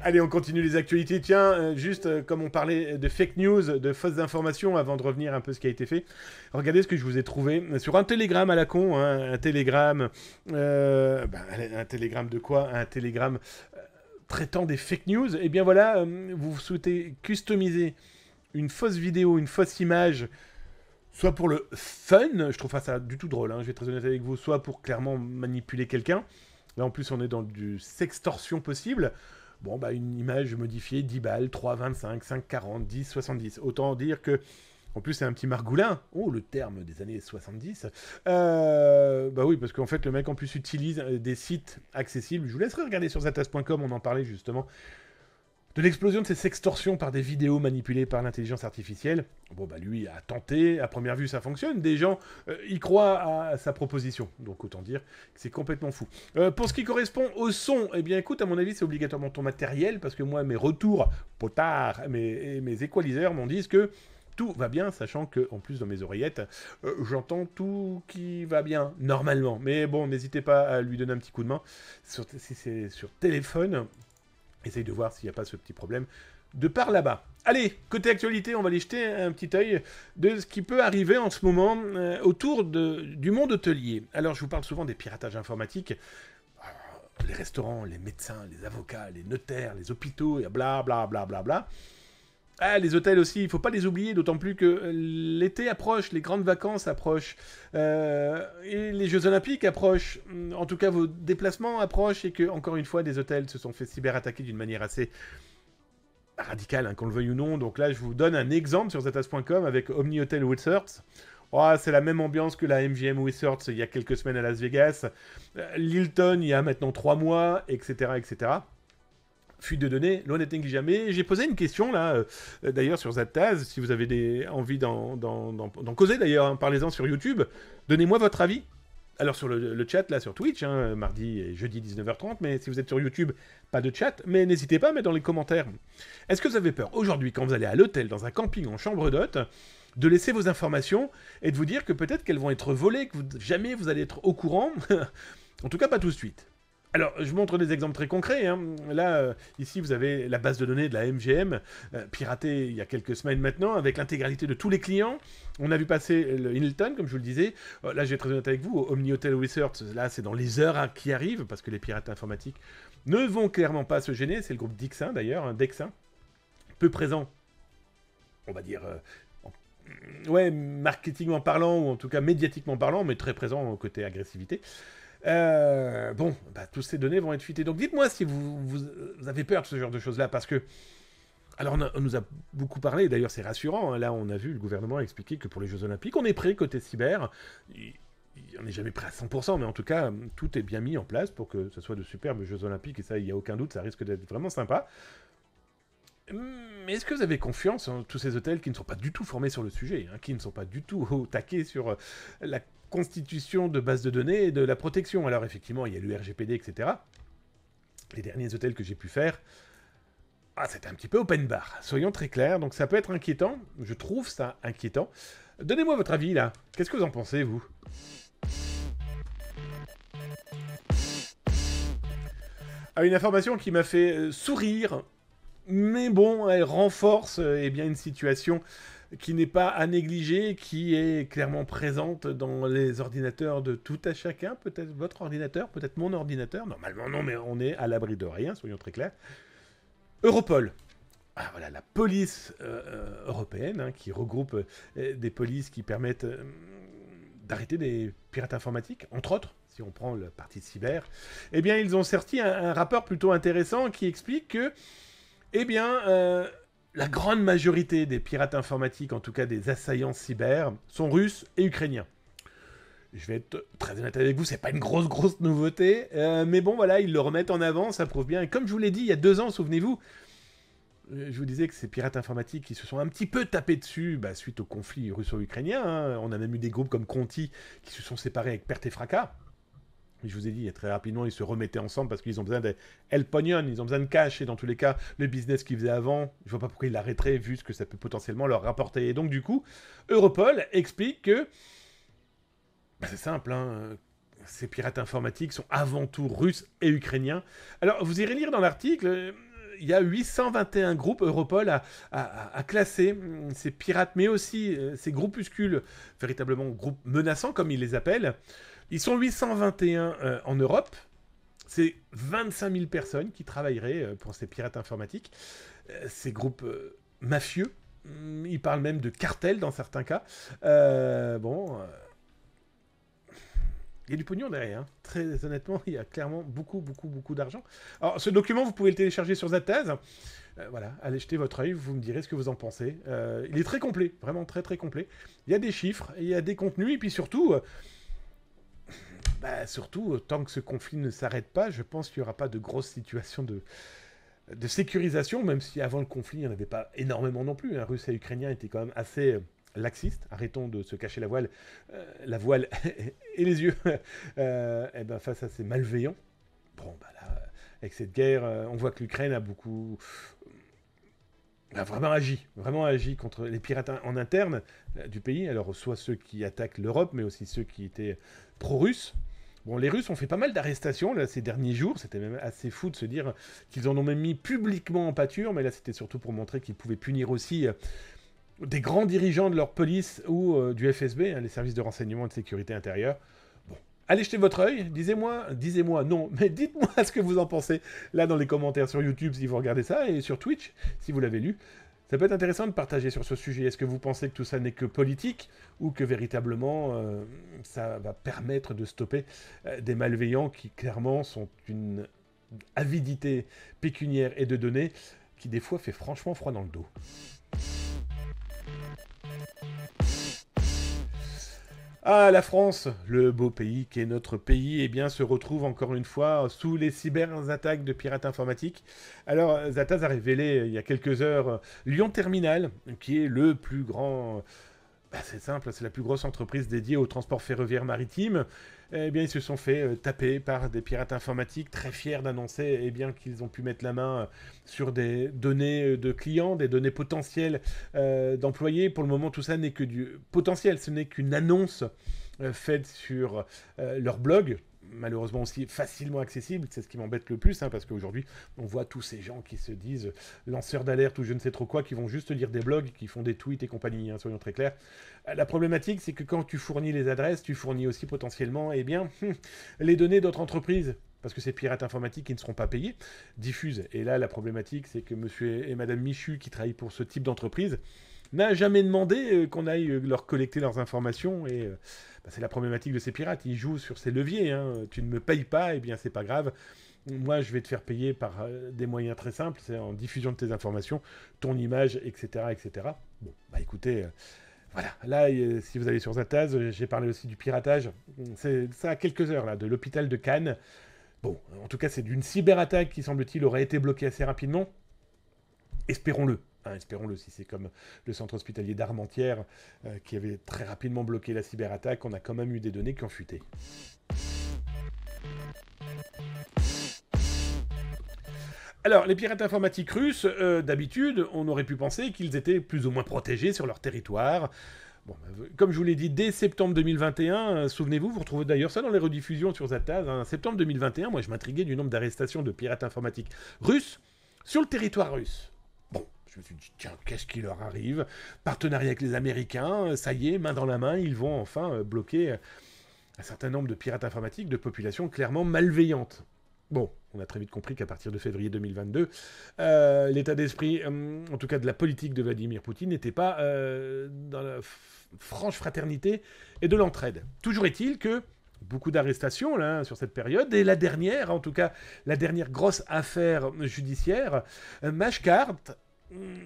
Speaker 1: Allez, on continue les actualités. Tiens, juste comme on parlait de fake news, de fausses informations, avant de revenir un peu à ce qui a été fait, regardez ce que je vous ai trouvé sur un télégramme à la con, hein, un télégramme... un télégramme de quoi? Un télégramme traitant des fake news. Et bien voilà, vous souhaitez customiser une fausse vidéo, une fausse image, soit pour le fun, je trouve pas ça du tout drôle, hein, je vais être très honnête avec vous, soit pour clairement manipuler quelqu'un. Là, en plus, on est dans du sextorsion possible. Bon, bah, une image modifiée, 10 balles, 3,25, 5,40, 10, 70. Autant dire que, en plus, c'est un petit margoulin. Oh, le terme des années 70. Bah oui, parce qu'en fait, le mec, en plus, utilise des sites accessibles. Je vous laisserai regarder sur zatas.com, on en parlait justement. De l'explosion de ces sextorsions par des vidéos manipulées par l'intelligence artificielle. Bon, bah lui a tenté, à première vue ça fonctionne, des gens y croient à sa proposition. Donc autant dire que c'est complètement fou. Pour ce qui correspond au son, eh bien écoute, à mon avis c'est obligatoirement ton matériel, parce que moi mes retours potards, mes équaliseurs m'ont dit que tout va bien, sachant que en plus dans mes oreillettes, j'entends tout qui va bien, normalement. Mais bon, n'hésitez pas à lui donner un petit coup de main. Si c'est sur téléphone... Essaye de voir s'il n'y a pas ce petit problème de par là-bas. Allez, côté actualité, on va aller jeter un petit œil de ce qui peut arriver en ce moment autour du monde hôtelier. Alors, je vous parle souvent des piratages informatiques. Les restaurants, les médecins, les avocats, les notaires, les hôpitaux, et bla bla bla bla bla. Ah, les hôtels aussi, il ne faut pas les oublier, d'autant plus que l'été approche, les grandes vacances approchent, et les Jeux Olympiques approchent, en tout cas vos déplacements approchent, et que, encore une fois, des hôtels se sont fait cyberattaquer d'une manière assez radicale, hein, qu'on le veuille ou non. Donc là, je vous donne un exemple sur zatas.com avec Omni Hotel Resorts. Oh, c'est la même ambiance que la MGM Resorts il y a quelques semaines à Las Vegas, l'Hilton il y a maintenant 3 mois, etc., etc., fuite de données, loin d'être négligeable. J'ai posé une question, là, d'ailleurs, sur Zataz, si vous avez envie d'en causer, d'ailleurs, hein, parlez-en sur YouTube. Donnez-moi votre avis. Alors, sur le chat, là, sur Twitch, hein, mardi et jeudi 19h30, mais si vous êtes sur YouTube, pas de chat, mais n'hésitez pas à mettre dans les commentaires. Est-ce que vous avez peur, aujourd'hui, quand vous allez à l'hôtel, dans un camping en chambre d'hôte, de laisser vos informations et de vous dire que peut-être qu'elles vont être volées, que jamais vous allez être au courant? En tout cas, pas tout de suite. Alors, je montre des exemples très concrets. Hein. Là, ici, vous avez la base de données de la MGM, piratée il y a quelques semaines maintenant, avec l'intégralité de tous les clients. On a vu passer le Hilton, comme je vous le disais. Là, je vais être très honnête avec vous, Omni Hotel Research, là, c'est dans les heures qui arrivent, parce que les pirates informatiques ne vont clairement pas se gêner. C'est le groupe Dixin, d'ailleurs, hein, Dexin, peu présent, on va dire... ouais, marketingment parlant, ou en tout cas médiatiquement parlant, mais très présent côté agressivité. Bon, bah, toutes ces données vont être fuitées. Donc dites-moi si vous avez peur de ce genre de choses-là, parce que... Alors on nous a beaucoup parlé, d'ailleurs c'est rassurant, hein. Là on a vu le gouvernement expliquer que pour les Jeux Olympiques, on est prêt côté cyber. On n'est jamais prêt à 100%, mais en tout cas, tout est bien mis en place pour que ce soit de superbes Jeux Olympiques, et ça, il n'y a aucun doute, ça risque d'être vraiment sympa. Mais est-ce que vous avez confiance en tous ces hôtels qui ne sont pas du tout formés sur le sujet, hein, qui ne sont pas du tout au taquet sur la constitution de bases de données et de la protection? Alors effectivement, il y a le RGPD, etc. Les derniers hôtels que j'ai pu faire, c'était un petit peu open bar, soyons très clairs, donc ça peut être inquiétant, je trouve ça inquiétant. Donnez-moi votre avis là, qu'est-ce que vous en pensez, vous? Une information qui m'a fait sourire, mais bon, elle renforce eh bien, une situation qui n'est pas à négliger, qui est clairement présente dans les ordinateurs de tout à chacun, peut-être votre ordinateur, peut-être mon ordinateur, normalement non, mais on est à l'abri de rien, soyons très clairs. Europol. Ah, voilà, la police européenne, hein, qui regroupe des polices qui permettent d'arrêter des pirates informatiques, entre autres, si on prend la partie cyber. Eh bien, ils ont sorti un rapport plutôt intéressant qui explique que, eh bien, la grande majorité des pirates informatiques, en tout cas des assaillants cyber, sont russes et ukrainiens. Je vais être très honnête avec vous, c'est pas une grosse nouveauté, mais bon voilà, ils le remettent en avant, ça prouve bien. Et comme je vous l'ai dit il y a 2 ans, souvenez-vous, je vous disais que ces pirates informatiques qui se sont un petit peu tapés dessus suite au conflit russo-ukrainien, hein. On a même eu des groupes comme Conti qui se sont séparés avec perte et fracas. Et je vous ai dit, très rapidement, ils se remettaient ensemble parce qu'ils ont besoin de El Pognon, ils ont besoin de cash. Et dans tous les cas, le business qu'ils faisaient avant, je vois pas pourquoi ils l'arrêteraient vu ce que ça peut potentiellement leur rapporter. Et donc du coup, Europol explique que c'est simple, hein, ces pirates informatiques sont avant tout russes et ukrainiens. Alors, vous irez lire dans l'article, il y a 821 groupes Europol à classer ces pirates, mais aussi ces groupuscules, véritablement groupes menaçants, comme ils les appellent. Ils sont 821 en Europe. C'est 25 000 personnes qui travailleraient pour ces pirates informatiques. Ces groupes mafieux. Ils parlent même de cartels dans certains cas. Il y a du pognon derrière, hein. Très honnêtement, il y a clairement beaucoup d'argent. Alors, ce document, vous pouvez le télécharger sur Zataz. Voilà, allez jeter votre œil, vous me direz ce que vous en pensez. Il est très complet, vraiment très complet. Il y a des chiffres, il y a des contenus, et puis surtout, tant que ce conflit ne s'arrête pas, je pense qu'il n'y aura pas de grosse situation de sécurisation, même si avant le conflit, il n'y en avait pas énormément non plus. Hein. Russes et Ukrainiens étaient quand même assez laxistes. Arrêtons de se cacher la voile et les yeux face à ces malveillants. Bon, là, avec cette guerre, on voit que l'Ukraine a vraiment agi contre les pirates en interne du pays. Alors, soit ceux qui attaquent l'Europe, mais aussi ceux qui étaient pro-russes. Bon, les Russes ont fait pas mal d'arrestations là, ces derniers jours. C'était même assez fou de se dire qu'ils en ont même mis publiquement en pâture. Mais là, c'était surtout pour montrer qu'ils pouvaient punir aussi des grands dirigeants de leur police ou du FSB, hein, les services de renseignement et de sécurité intérieure. Bon, allez jeter votre œil. Disez-moi, non, mais dites-moi ce que vous en pensez là dans les commentaires sur YouTube si vous regardez ça et sur Twitch si vous l'avez lu. Ça peut être intéressant de partager sur ce sujet. Est-ce que vous pensez que tout ça n'est que politique ou que véritablement ça va permettre de stopper des malveillants qui clairement sont une avidité pécuniaire et de données qui des fois fait franchement froid dans le dos. Ah, la France, le beau pays qui est notre pays, se retrouve encore une fois sous les cyberattaques de pirates informatiques. Alors, Zataz a révélé il y a quelques heures Lyon Terminal, qui est le plus grand... c'est simple, c'est la plus grosse entreprise dédiée au transport ferroviaire maritime. Ils se sont fait taper par des pirates informatiques, très fiers d'annoncer qu'ils ont pu mettre la main sur des données de clients, des données potentielles d'employés. Pour le moment, tout ça n'est que du potentiel, ce n'est qu'une annonce faite sur leur blog. Malheureusement aussi facilement accessible, c'est ce qui m'embête le plus, parce qu'aujourd'hui, on voit tous ces gens qui se disent lanceurs d'alerte ou je ne sais trop quoi, qui vont juste lire des blogs, qui font des tweets et compagnie, soyons très clairs. La problématique, c'est que quand tu fournis les adresses, tu fournis aussi potentiellement les données d'autres entreprises, parce que ces pirates informatiques qui ne seront pas payés, diffusent. Et là, la problématique, c'est que monsieur et madame Michu, qui travaillent pour ce type d'entreprise, n'a jamais demandé qu'on aille leur collecter leurs informations et c'est la problématique de ces pirates. Ils jouent sur ces leviers. Hein. Tu ne me payes pas, c'est pas grave. Moi, je vais te faire payer par des moyens très simples, c'est en diffusion de tes informations, ton image, etc. etc. Bon, écoutez, voilà. Là, si vous allez sur Zataz, j'ai parlé aussi du piratage. C'est ça à quelques heures, là, de l'hôpital de Cannes. Bon, en tout cas, c'est d'une cyberattaque qui, semble-t-il, aurait été bloquée assez rapidement. Espérons-le. Espérons-le, si c'est comme le centre hospitalier d'Armentières qui avait très rapidement bloqué la cyberattaque, on a quand même eu des données qui ont fuité. Alors, les pirates informatiques russes, d'habitude, on aurait pu penser qu'ils étaient plus ou moins protégés sur leur territoire. Bon, comme je vous l'ai dit, dès septembre 2021, souvenez-vous, vous retrouvez d'ailleurs ça dans les rediffusions sur Zataz, septembre 2021, moi je m'intriguais du nombre d'arrestations de pirates informatiques russes sur le territoire russe. Je me suis dit, tiens, qu'est-ce qui leur arrive? Partenariat avec les Américains, ça y est, main dans la main, ils vont enfin bloquer un certain nombre de pirates informatiques de populations clairement malveillantes. Bon, on a très vite compris qu'à partir de février 2022, l'état d'esprit, en tout cas de la politique de Vladimir Poutine, n'était pas dans la franche fraternité et de l'entraide. Toujours est-il que beaucoup d'arrestations là, sur cette période, et la dernière, en tout cas, la dernière grosse affaire judiciaire, Mastercard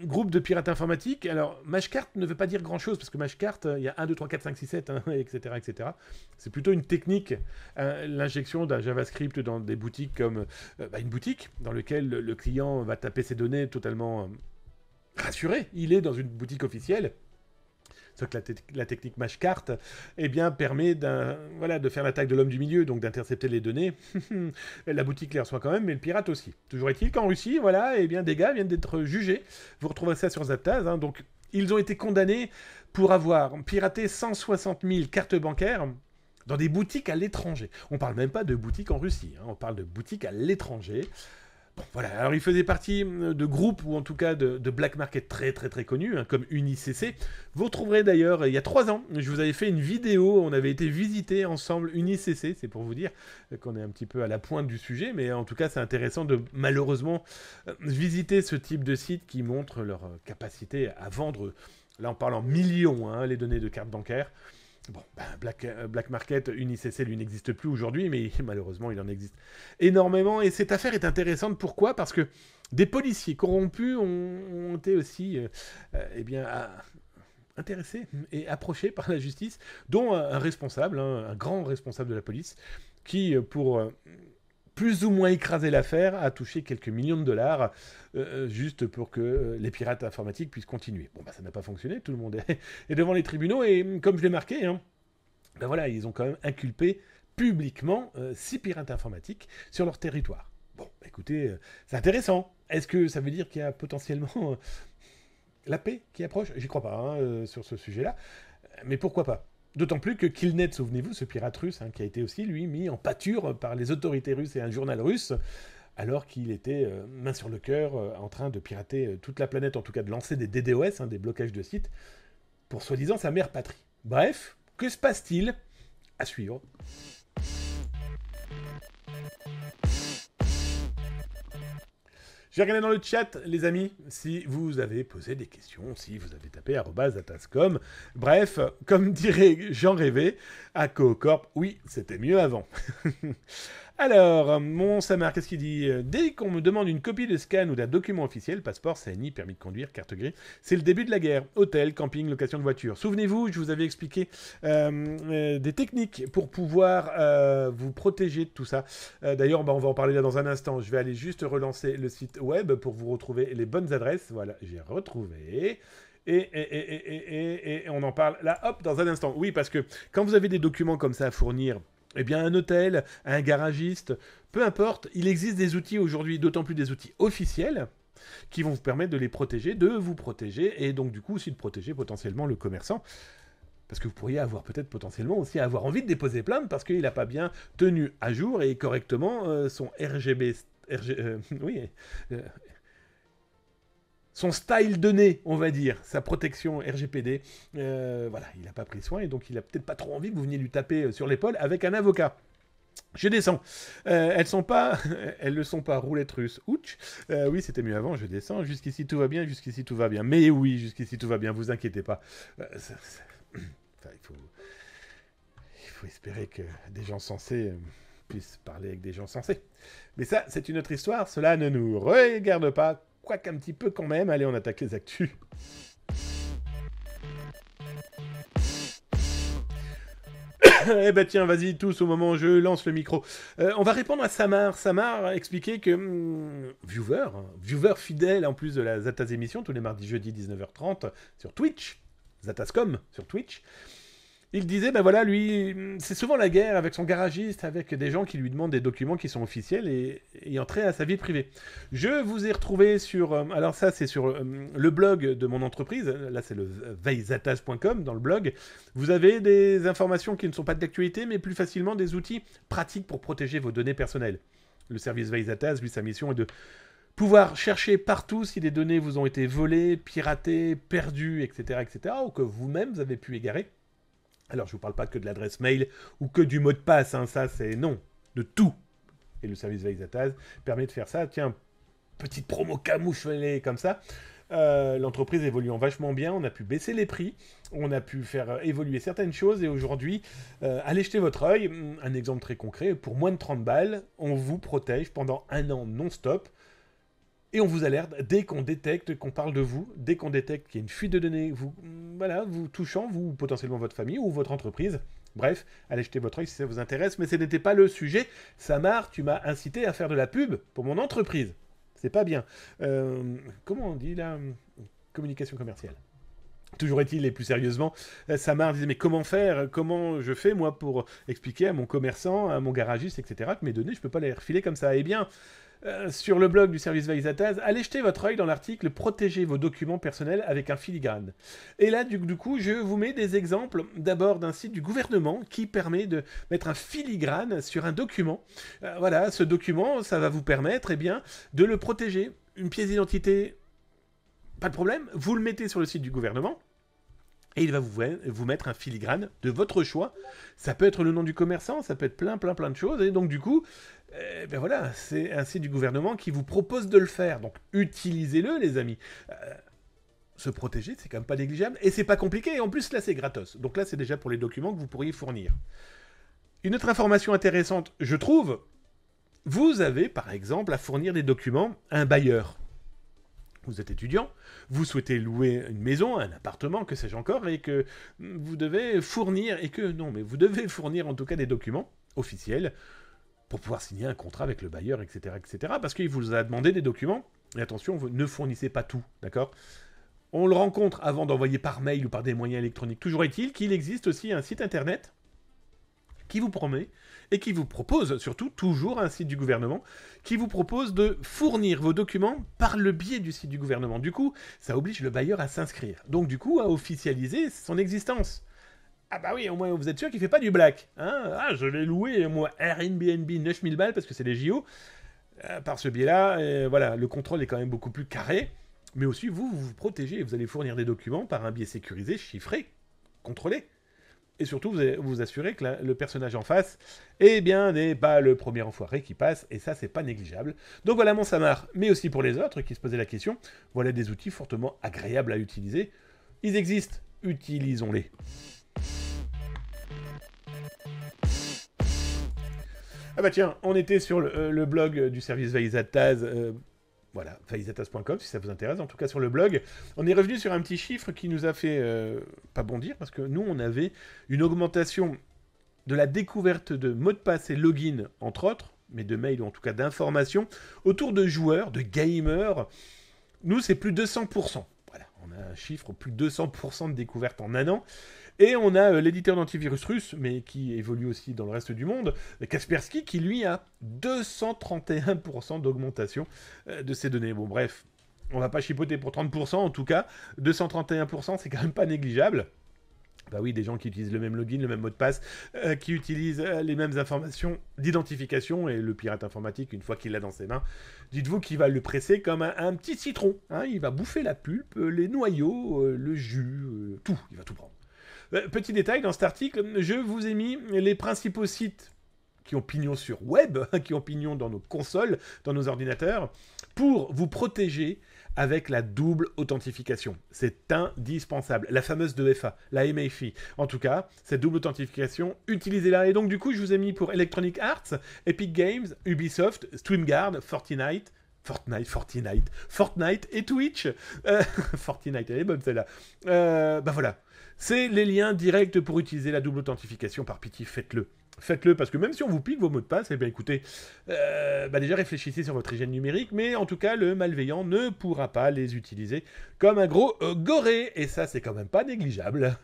Speaker 1: groupe de pirates informatiques. Alors, Mashcart ne veut pas dire grand-chose, parce que Mashcart, il y a 1, 2, 3, 4, 5, 6, 7, hein, etc., etc. C'est plutôt une technique, l'injection d'un JavaScript dans des boutiques comme une boutique, dans laquelle le client va taper ses données totalement rassuré. Il est dans une boutique officielle. Sauf que la technique Mashcart permet de faire l'attaque de l'homme du milieu, donc d'intercepter les données. La boutique les reçoit quand même, mais le pirate aussi. Toujours est-il qu'en Russie, des gars viennent d'être jugés. Vous retrouverez ça sur Zaptaz. Donc, ils ont été condamnés pour avoir piraté 160 000 cartes bancaires dans des boutiques à l'étranger. On parle même pas de boutiques en Russie, on parle de boutiques à l'étranger. Bon, voilà, alors il faisait partie de groupes, ou en tout cas de black market très très très connus, comme UniCC. Vous retrouverez d'ailleurs, il y a 3 ans, je vous avais fait une vidéo, on avait été visiter ensemble UniCC, c'est pour vous dire qu'on est un petit peu à la pointe du sujet, mais en tout cas c'est intéressant de malheureusement visiter ce type de site qui montre leur capacité à vendre, là on parle en millions, les données de cartes bancaires. Bon, Black Market, UniCC, lui, n'existe plus aujourd'hui, mais malheureusement, il en existe énormément. Et cette affaire est intéressante. Pourquoi ? Parce que des policiers corrompus ont été aussi intéressés et approchés par la justice, dont un responsable, un grand responsable de la police, qui, pour plus ou moins écraser l'affaire, a touché quelques millions de dollars juste pour que les pirates informatiques puissent continuer. Bon, ça n'a pas fonctionné, tout le monde est devant les tribunaux, et comme je l'ai marqué, ils ont quand même inculpé publiquement 6 pirates informatiques sur leur territoire. Bon, écoutez, c'est intéressant. Est-ce que ça veut dire qu'il y a potentiellement la paix qui approche ? J'y crois pas sur ce sujet-là, mais pourquoi pas ? D'autant plus que Killnet, souvenez-vous, ce pirate russe, qui a été aussi, lui, mis en pâture par les autorités russes et un journal russe, alors qu'il était main sur le cœur, en train de pirater toute la planète, en tout cas de lancer des DDoS, des blocages de sites, pour soi-disant sa mère patrie. Bref, que se passe-t-il ? À suivre. J'ai regardé dans le chat, les amis, si vous avez posé des questions, si vous avez tapé @atascom. Bref, comme dirait Jean Rêvé, à Cocorp, oui, c'était mieux avant. Alors, mon Samar, qu'est-ce qu'il dit ? Dès qu'on me demande une copie de scan ou d'un document officiel, passeport, CNI, permis de conduire, carte grise, c'est le début de la guerre. Hôtel, camping, location de voiture. Souvenez-vous, je vous avais expliqué des techniques pour pouvoir vous protéger de tout ça. D'ailleurs, on va en parler là dans un instant. Je vais aller juste relancer le site web pour vous retrouver les bonnes adresses. Voilà, j'ai retrouvé. Et on en parle là, hop, dans un instant. Oui, parce que quand vous avez des documents comme ça à fournir, un hôtel, un garagiste, peu importe, il existe des outils aujourd'hui, d'autant plus des outils officiels, qui vont vous permettre de les protéger, de vous protéger, et donc du coup aussi de protéger potentiellement le commerçant. Parce que vous pourriez avoir peut-être potentiellement aussi avoir envie de déposer plainte parce qu'il n'a pas bien tenu à jour et correctement son son style donné, on va dire, sa protection RGPD, il n'a pas pris soin et donc il n'a peut-être pas trop envie que vous veniez lui taper sur l'épaule avec un avocat. Je descends. Elles ne sont pas roulettes russes. Ouch. Oui, c'était mieux avant, je descends. Jusqu'ici tout va bien, jusqu'ici tout va bien. Mais oui, jusqu'ici tout va bien, vous inquiétez pas. Il faut espérer que des gens sensés puissent parler avec des gens sensés. Mais ça, c'est une autre histoire. Cela ne nous regarde pas. Quoique un petit peu quand même. Allez, on attaque les actus. Eh ben tiens, vas-y, tous au moment où je lance le micro. On va répondre à Samar. Samar a expliqué que viewer fidèle en plus de la Zataz émission, tous les mardis, jeudi, 19h30, sur Twitch, Zatascom sur Twitch. Il disait, lui, c'est souvent la guerre avec son garagiste, avec des gens qui lui demandent des documents qui sont officiels et ayant trait à sa vie privée. Je vous ai retrouvé sur... alors ça, c'est sur le blog de mon entreprise. Là, c'est le veillezataz.com, dans le blog. Vous avez des informations qui ne sont pas d'actualité, mais plus facilement des outils pratiques pour protéger vos données personnelles. Le service Veillezataz, lui, sa mission est de pouvoir chercher partout si des données vous ont été volées, piratées, perdues, etc., ou que vous-même, vous avez pu égarer. Alors, je ne vous parle pas que de l'adresse mail ou que du mot de passe, ça c'est non, de tout. Et le service Veillezataz permet de faire ça. Tiens, petite promo camouflée comme ça. L'entreprise évoluant vachement bien, on a pu baisser les prix, on a pu faire évoluer certaines choses et aujourd'hui, allez jeter votre œil. Un exemple très concret, pour moins de 30 balles, on vous protège pendant 1 an non-stop. Et on vous alerte dès qu'on détecte qu'on parle de vous, dès qu'on détecte qu'il y a une fuite de données, voilà, vous touchant, vous, potentiellement votre famille ou votre entreprise. Bref, allez jeter votre œil si ça vous intéresse, mais ce n'était pas le sujet. Samar, tu m'as incité à faire de la pub pour mon entreprise. C'est pas bien. Comment on dit là? Communication commerciale. Toujours est-il, et plus sérieusement, Samar disait, mais comment faire? Comment je fais, moi, pour expliquer à mon commerçant, à mon garagiste, etc., que mes données, je peux pas les refiler comme ça? Eh bien, sur le blog du service Vaisataz, allez jeter votre œil dans l'article «Protégez vos documents personnels avec un filigrane». Et là, du coup, je vous mets des exemples d'abord d'un site du gouvernement qui permet de mettre un filigrane sur un document. Voilà, ce document, ça va vous permettre, eh bien, de le protéger. Une pièce d'identité, pas de problème, vous le mettez sur le site du gouvernement. Et il va vous mettre un filigrane de votre choix. Ça peut être le nom du commerçant, ça peut être plein de choses. Et donc, du coup, ben voilà, c'est un site du gouvernement qui vous propose de le faire. Donc, utilisez-le, les amis. Se protéger, c'est quand même pas négligeable. Et c'est pas compliqué. Et en plus, là, c'est gratos. Donc là, c'est déjà pour les documents que vous pourriez fournir. Une autre information intéressante, je trouve, vous avez, par exemple, à fournir des documents à un bailleur. Vous êtes étudiant, vous souhaitez louer une maison, un appartement, que sais-je encore, et que vous devez fournir, vous devez fournir en tout cas des documents officiels pour pouvoir signer un contrat avec le bailleur, etc., etc., parce qu'il vous a demandé des documents, et attention, vous ne fournissez pas tout, d'accord? On le rencontre avant d'envoyer par mail ou par des moyens électroniques. Toujours est-il qu'il existe aussi un site internet qui vous promet et qui vous propose, surtout toujours un site du gouvernement, qui vous propose de fournir vos documents par le biais du site du gouvernement. Du coup, ça oblige le bailleur à s'inscrire. Donc du coup, à officialiser son existence. Ah bah oui, au moins vous êtes sûr qu'il fait pas du black. Hein, ah, je l'ai loué, moi, Airbnb 9000 balles parce que c'est les JO. Par ce biais-là, voilà, le contrôle est quand même beaucoup plus carré. Mais aussi, vous vous protégez. Vous allez fournir des documents par un biais sécurisé, chiffré, contrôlé. Et surtout, vous allez vous assurer que le personnage en face, eh bien, n'est pas le premier enfoiré qui passe, et ça, c'est pas négligeable. Donc voilà mon Samar, mais aussi pour les autres qui se posaient la question, voilà des outils fortement agréables à utiliser. Ils existent, utilisons-les. Ah bah tiens, on était sur le blog du service Vaisataz, voilà, vaisataz.com si ça vous intéresse, en tout cas sur le blog. On est revenu sur un petit chiffre qui nous a fait pas bondir, parce que nous, on avait une augmentation de la découverte de mots de passe et login, entre autres, mais de mails ou en tout cas d'informations, autour de joueurs, de gamers. Nous, c'est plus de 200%. Voilà, on a un chiffre, plus de 200% de découverte en un an. Et on a l'éditeur d'antivirus russe, mais qui évolue aussi dans le reste du monde, Kaspersky, qui lui a 231% d'augmentation de ses données. Bon bref, on va pas chipoter pour 30%, en tout cas, 231%, c'est quand même pas négligeable. Bah oui, des gens qui utilisent le même login, le même mot de passe, qui utilisent les mêmes informations d'identification, et le pirate informatique, une fois qu'il l'a dans ses mains, dites-vous qu'il va le presser comme un petit citron. Hein, il va bouffer la pulpe, les noyaux, le jus, tout, il va tout prendre. Petit détail, dans cet article, je vous ai mis les principaux sites qui ont pignon sur web, qui ont pignon dans nos consoles, dans nos ordinateurs, pour vous protéger avec la double authentification. C'est indispensable. La fameuse 2FA, la MFI. En tout cas, cette double authentification, utilisez-la. Et donc, du coup, je vous ai mis pour Electronic Arts, Epic Games, Ubisoft, StreamYard, Fortnite et Twitch. Fortnite, elle est bonne celle-là. Bah voilà. C'est les liens directs pour utiliser la double authentification. Par pitié, faites-le. Faites-le, parce que même si on vous pique vos mots de passe, eh bien écoutez, déjà réfléchissez sur votre hygiène numérique, mais en tout cas, le malveillant ne pourra pas les utiliser comme un gros goré, et ça, c'est quand même pas négligeable.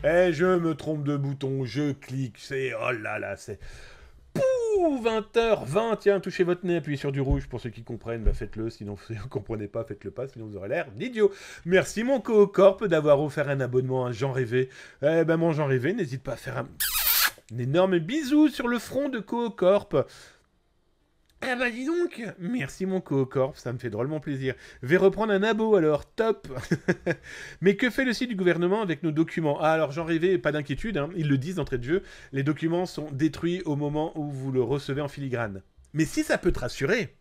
Speaker 1: Eh, je me trompe de bouton, je clique, c'est... Oh là là, c'est... 20h20, tiens, touchez votre nez, appuyez sur du rouge, pour ceux qui comprennent, bah faites-le, sinon si vous ne comprenez pas, faites-le pas, sinon vous aurez l'air d'idiot. Merci mon Coocorp d'avoir offert un abonnement à Jean Rêvé. Eh ben mon Jean Rêvé, n'hésite pas à faire un énorme bisou sur le front de Coocorp. Ah bah dis donc, merci mon Coocorp, ça me fait drôlement plaisir. Vais reprendre un abo alors, top. Mais que fait le site du gouvernement avec nos documents? Ah alors j'en rêvais, pas d'inquiétude, hein, ils le disent d'entrée de jeu, les documents sont détruits au moment où vous le recevez en filigrane. Mais si ça peut te rassurer,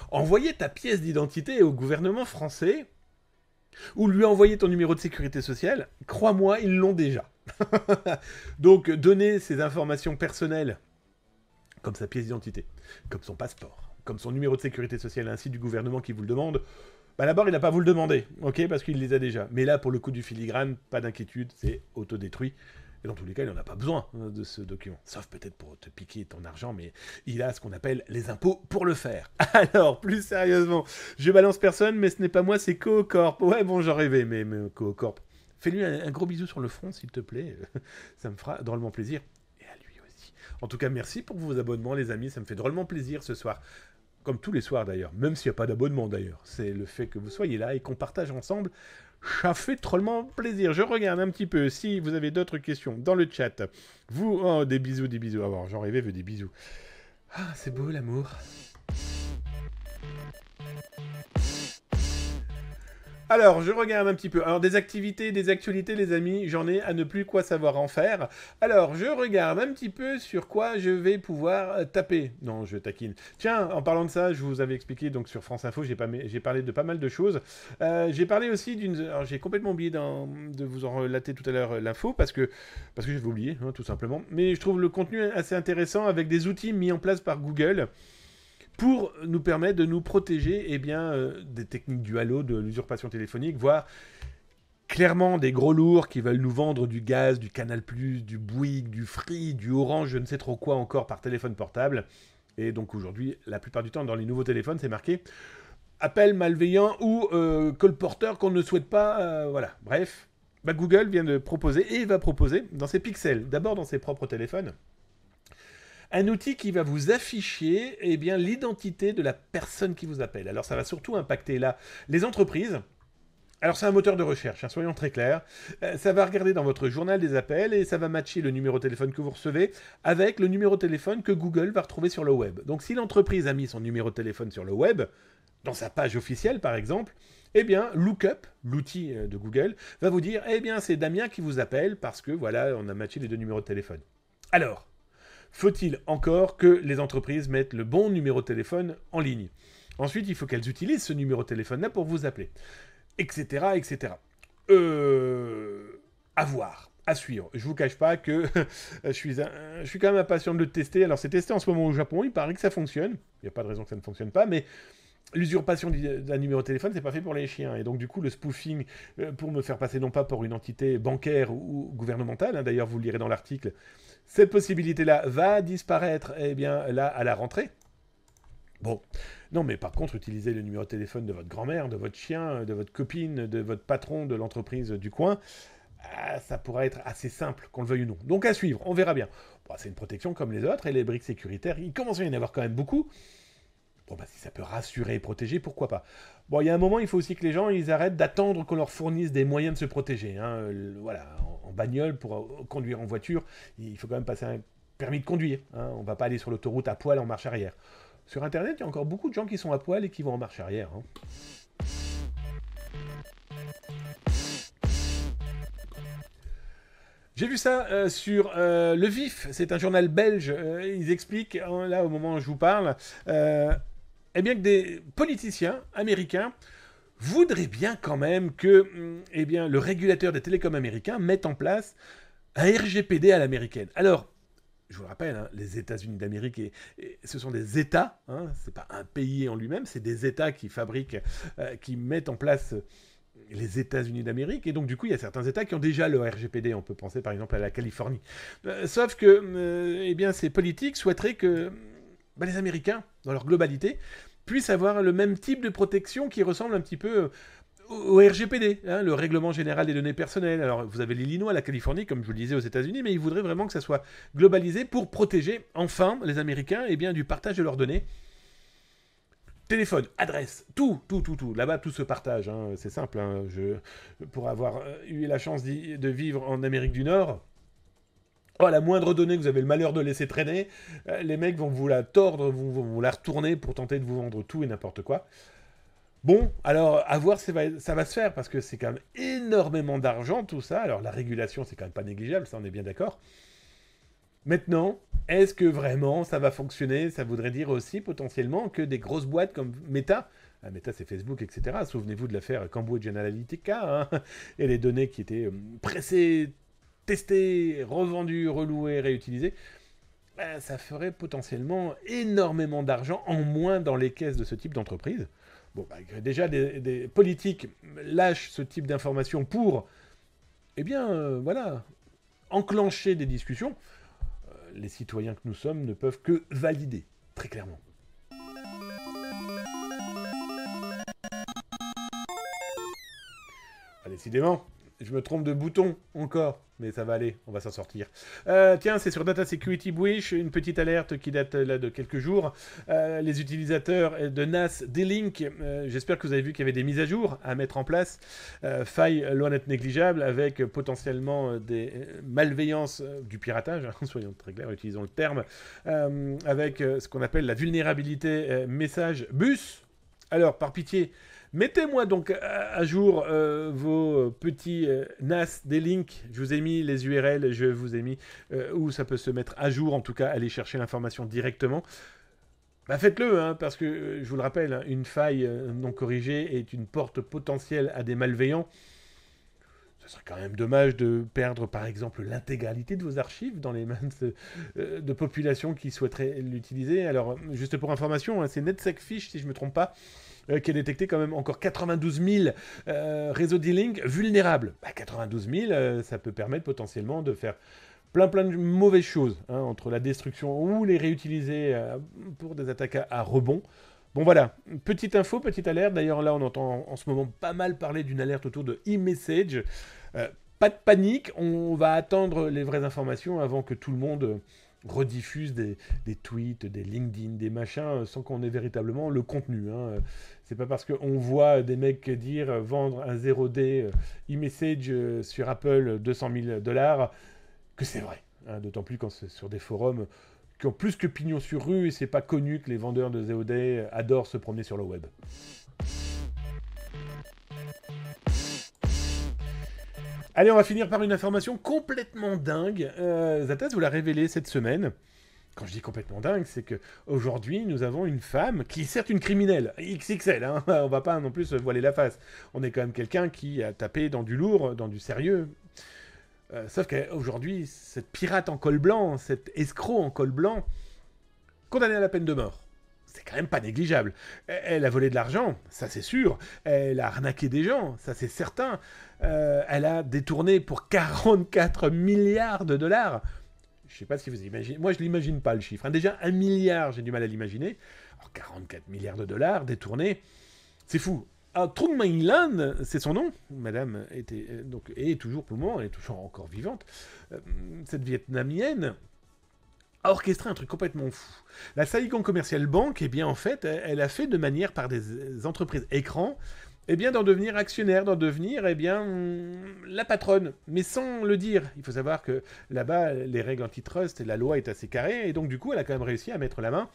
Speaker 1: envoyer ta pièce d'identité au gouvernement français, ou lui envoyer ton numéro de sécurité sociale, crois-moi, ils l'ont déjà. Donc, donner ses informations personnelles, comme sa pièce d'identité, comme son passeport, comme son numéro de sécurité sociale, ainsi du gouvernement qui vous le demande, bah d'abord, il n'a pas à vous le demander, ok, parce qu'il les a déjà. Mais là, pour le coup du filigrane, pas d'inquiétude, c'est autodétruit. Et dans tous les cas, il n'en a pas besoin de ce document. Sauf peut-être pour te piquer ton argent, mais il a ce qu'on appelle les impôts pour le faire. Alors, plus sérieusement, je balance personne, mais ce n'est pas moi, c'est Cocorp. Ouais, bon, j'en rêvais, mais Cocorp. Fais-lui un gros bisou sur le front, s'il te plaît. Ça me fera drôlement plaisir. Et à lui aussi. En tout cas, merci pour vos abonnements, les amis. Ça me fait drôlement plaisir ce soir. Comme tous les soirs d'ailleurs, même s'il n'y a pas d'abonnement d'ailleurs. C'est le fait que vous soyez là et qu'on partage ensemble. Ça fait drôlement plaisir. Je regarde un petit peu si vous avez d'autres questions dans le chat. Vous, oh, des bisous, des bisous. Alors, j'en rêvais, veux des bisous. Ah, c'est beau l'amour. Alors, je regarde un petit peu. Alors, des activités, des actualités, les amis, j'en ai à ne plus quoi savoir en faire. Alors, je regarde un petit peu sur quoi je vais pouvoir taper. Non, je taquine. Tiens, en parlant de ça, je vous avais expliqué, donc sur France Info, j'ai parlé de pas mal de choses. J'ai parlé aussi d'une... Alors, j'ai complètement oublié de vous en relater tout à l'heure l'info, parce que j'avais oublié, hein, tout simplement. Mais je trouve le contenu assez intéressant avec des outils mis en place par Google pour nous permettre de nous protéger des techniques du halo, de l'usurpation téléphonique, voire clairement des gros lourds qui veulent nous vendre du gaz, du Canal+, du Bouygues, du Free, du Orange, je ne sais trop quoi encore par téléphone portable. Et donc aujourd'hui, la plupart du temps, dans les nouveaux téléphones, c'est marqué appel malveillant ou colporteur qu'on ne souhaite pas. Voilà, bref. Google vient de proposer et va proposer dans ses pixels, d'abord dans ses propres téléphones, un outil qui va vous afficher l'identité de la personne qui vous appelle. Alors ça va surtout impacter là les entreprises. Alors c'est un moteur de recherche, hein, soyons très clairs. Ça va regarder dans votre journal des appels et ça va matcher le numéro de téléphone que vous recevez avec le numéro de téléphone que Google va retrouver sur le web. Donc si l'entreprise a mis son numéro de téléphone sur le web, dans sa page officielle par exemple, Lookup, l'outil de Google, va vous dire c'est Damien qui vous appelle parce que voilà, on a matché les deux numéros de téléphone. Alors, faut-il encore que les entreprises mettent le bon numéro de téléphone en ligne? Ensuite, il faut qu'elles utilisent ce numéro de téléphone-là pour vous appeler. Etc. etc. À voir, à suivre. Je vous cache pas que je suis quand même impatient de le tester. Alors, c'est testé en ce moment au Japon. Il paraît que ça fonctionne. Il n'y a pas de raison que ça ne fonctionne pas, mais l'usurpation d'un numéro de téléphone, c'est pas fait pour les chiens. Et donc, du coup, le spoofing pour me faire passer non pas pour une entité bancaire ou gouvernementale, hein, d'ailleurs, vous le lirez dans l'article, cette possibilité-là va disparaître, là, à la rentrée. Bon, non, mais par contre, utilisez le numéro de téléphone de votre grand-mère, de votre chien, de votre copine, de votre patron, de l'entreprise du coin. Ça pourrait être assez simple, qu'on le veuille ou non. Donc à suivre, on verra bien. Bon, c'est une protection comme les autres, et les briques sécuritaires, il commence à y en avoir quand même beaucoup. Bon, si ça peut rassurer et protéger, pourquoi pas. Bon, il y a un moment, il faut aussi que les gens, ils arrêtent d'attendre qu'on leur fournisse des moyens de se protéger. Hein. Voilà, en bagnole, pour conduire en voiture, il faut quand même passer un permis de conduire. Hein. On ne va pas aller sur l'autoroute à poil en marche arrière. Sur Internet, il y a encore beaucoup de gens qui sont à poil et qui vont en marche arrière. Hein. J'ai vu ça sur Le Vif, c'est un journal belge. Ils expliquent, là au moment où je vous parle, que des politiciens américains voudraient bien quand même que le régulateur des télécoms américains mette en place un RGPD à l'américaine. Alors, je vous le rappelle, hein, les États-Unis d'Amérique, ce sont des États, hein, c'est pas un pays en lui-même, c'est des États qui fabriquent, qui mettent en place les États-Unis d'Amérique, et donc du coup, il y a certains États qui ont déjà le RGPD, on peut penser par exemple à la Californie. Sauf que ces politiques souhaiteraient que les Américains, dans leur globalité, puissent avoir le même type de protection qui ressemble un petit peu au RGPD, hein, le Règlement Général des Données Personnelles. Alors, vous avez l'Illinois, la Californie, comme je vous le disais, aux États-Unis, mais ils voudraient vraiment que ça soit globalisé pour protéger, enfin, les Américains du partage de leurs données. Téléphone, adresse, tout. Là-bas, tout se partage. Hein. C'est simple. Hein. Pour avoir eu la chance de vivre en Amérique du Nord, la moindre donnée que vous avez le malheur de laisser traîner, les mecs vont vous la tordre, vont vous la retourner pour tenter de vous vendre tout et n'importe quoi. Bon, alors, à voir si ça va se faire, parce que c'est quand même énormément d'argent, tout ça. Alors, la régulation, c'est quand même pas négligeable, ça, on est bien d'accord. Maintenant, est-ce que vraiment ça va fonctionner? Ça voudrait dire aussi, potentiellement, que des grosses boîtes comme Meta, Meta, c'est Facebook, etc. Souvenez-vous de l'affaire Cambridge Analytica, hein, et les données qui étaient pressées testés, revendus, reloués, réutilisés, ça ferait potentiellement énormément d'argent en moins dans les caisses de ce type d'entreprise. Bon, déjà, des politiques lâchent ce type d'informations pour, eh bien, voilà, enclencher des discussions. Les citoyens que nous sommes ne peuvent que valider, très clairement. Décidément, je me trompe de bouton encore, mais ça va aller, on va s'en sortir. Tiens, c'est sur Data Security Breach, une petite alerte qui date là de quelques jours. Les utilisateurs de NAS D-Link, j'espère que vous avez vu qu'il y avait des mises à jour à mettre en place. Faille loin d'être négligeable, avec potentiellement des malveillances du piratage, hein, soyons très clairs, utilisons le terme, avec ce qu'on appelle la vulnérabilité message bus. Alors, par pitié, mettez-moi donc à jour vos petits NAS D-Link. Je vous ai mis les URL, je vous ai mis où ça peut se mettre à jour. En tout cas, allez chercher l'information directement. Faites-le, hein, parce que, je vous le rappelle, hein, une faille non corrigée est une porte potentielle à des malveillants. Ce serait quand même dommage de perdre, par exemple, l'intégralité de vos archives dans les mains de populations qui souhaiteraient l'utiliser. Alors, juste pour information, hein, c'est NetSecFish, si je ne me trompe pas, qui a détecté quand même encore 92 000 réseaux D-Link vulnérables. 92 000, ça peut permettre potentiellement de faire plein de mauvaises choses, hein, entre la destruction ou les réutiliser pour des attaques à rebond. Bon voilà, petite info, petite alerte. D'ailleurs là on entend en ce moment pas mal parler d'une alerte autour de e-message. Pas de panique, on va attendre les vraies informations avant que tout le monde rediffuse des tweets, des LinkedIn, des machins, sans qu'on ait véritablement le contenu. Hein. C'est pas parce qu'on voit des mecs dire vendre un 0D e-message sur Apple 200 000 $ que c'est vrai. Hein. D'autant plus quand c'est sur des forums qui ont plus que pignon sur rue, et c'est pas connu que les vendeurs de ZOD adorent se promener sur le web. Allez, on va finir par une information complètement dingue. Zataz vous l'a révélé cette semaine. Quand je dis complètement dingue, c'est qu'aujourd'hui, nous avons une femme qui est certes une criminelle, XXL, hein, on va pas non plus se voiler la face. On est quand même quelqu'un qui a tapé dans du lourd, dans du sérieux. Sauf qu'aujourd'hui, cette pirate en col blanc, cet escroc en col blanc, condamné à la peine de mort. C'est quand même pas négligeable. Elle a volé de l'argent, ça c'est sûr. Elle a arnaqué des gens, ça c'est certain. Elle a détourné pour 44 milliards de $. Je sais pas si vous imaginez. Moi, je l'imagine pas le chiffre. Hein. Déjà, 1 milliard, j'ai du mal à l'imaginer. Alors, 44 milliards de $ détournés, c'est fou. Trung Minh Lan, c'est son nom. Madame était donc est toujours pour le moment, elle est toujours encore vivante. Cette Vietnamienne a orchestré un truc complètement fou. La Saigon Commercial Bank, eh bien en fait, elle a fait de manière par des entreprises écrans, eh bien d'en devenir actionnaire, d'en devenir eh bien la patronne, mais sans le dire. Il faut savoir que là-bas, les règles antitrust et la loi est assez carrée, et donc du coup, elle a quand même réussi à mettre la main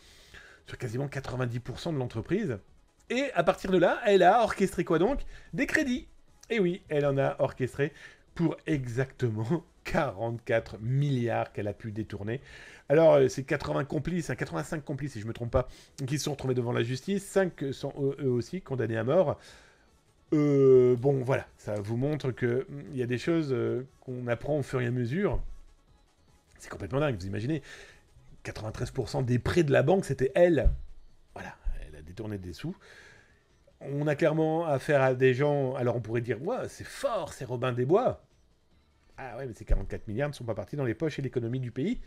Speaker 1: sur quasiment 90% de l'entreprise. Et à partir de là, elle a orchestré quoi donc? Des crédits. Et oui, elle en a orchestré pour exactement 44 milliards qu'elle a pu détourner. Alors, c'est 80 complices, 85 complices si je ne me trompe pas, qui se sont retrouvés devant la justice. 5 sont eux aussi condamnés à mort. Bon, voilà, ça vous montre qu'il y a des choses qu'on apprend au fur et à mesure. C'est complètement dingue, vous imaginez. 93% des prêts de la banque, c'était elle. Voilà, elle a détourné des sous. On a clairement affaire à des gens... Alors on pourrait dire, ouais, c'est fort, c'est Robin des Bois. Ah ouais, mais ces 44 milliards ne sont pas partis dans les poches et l'économie du pays.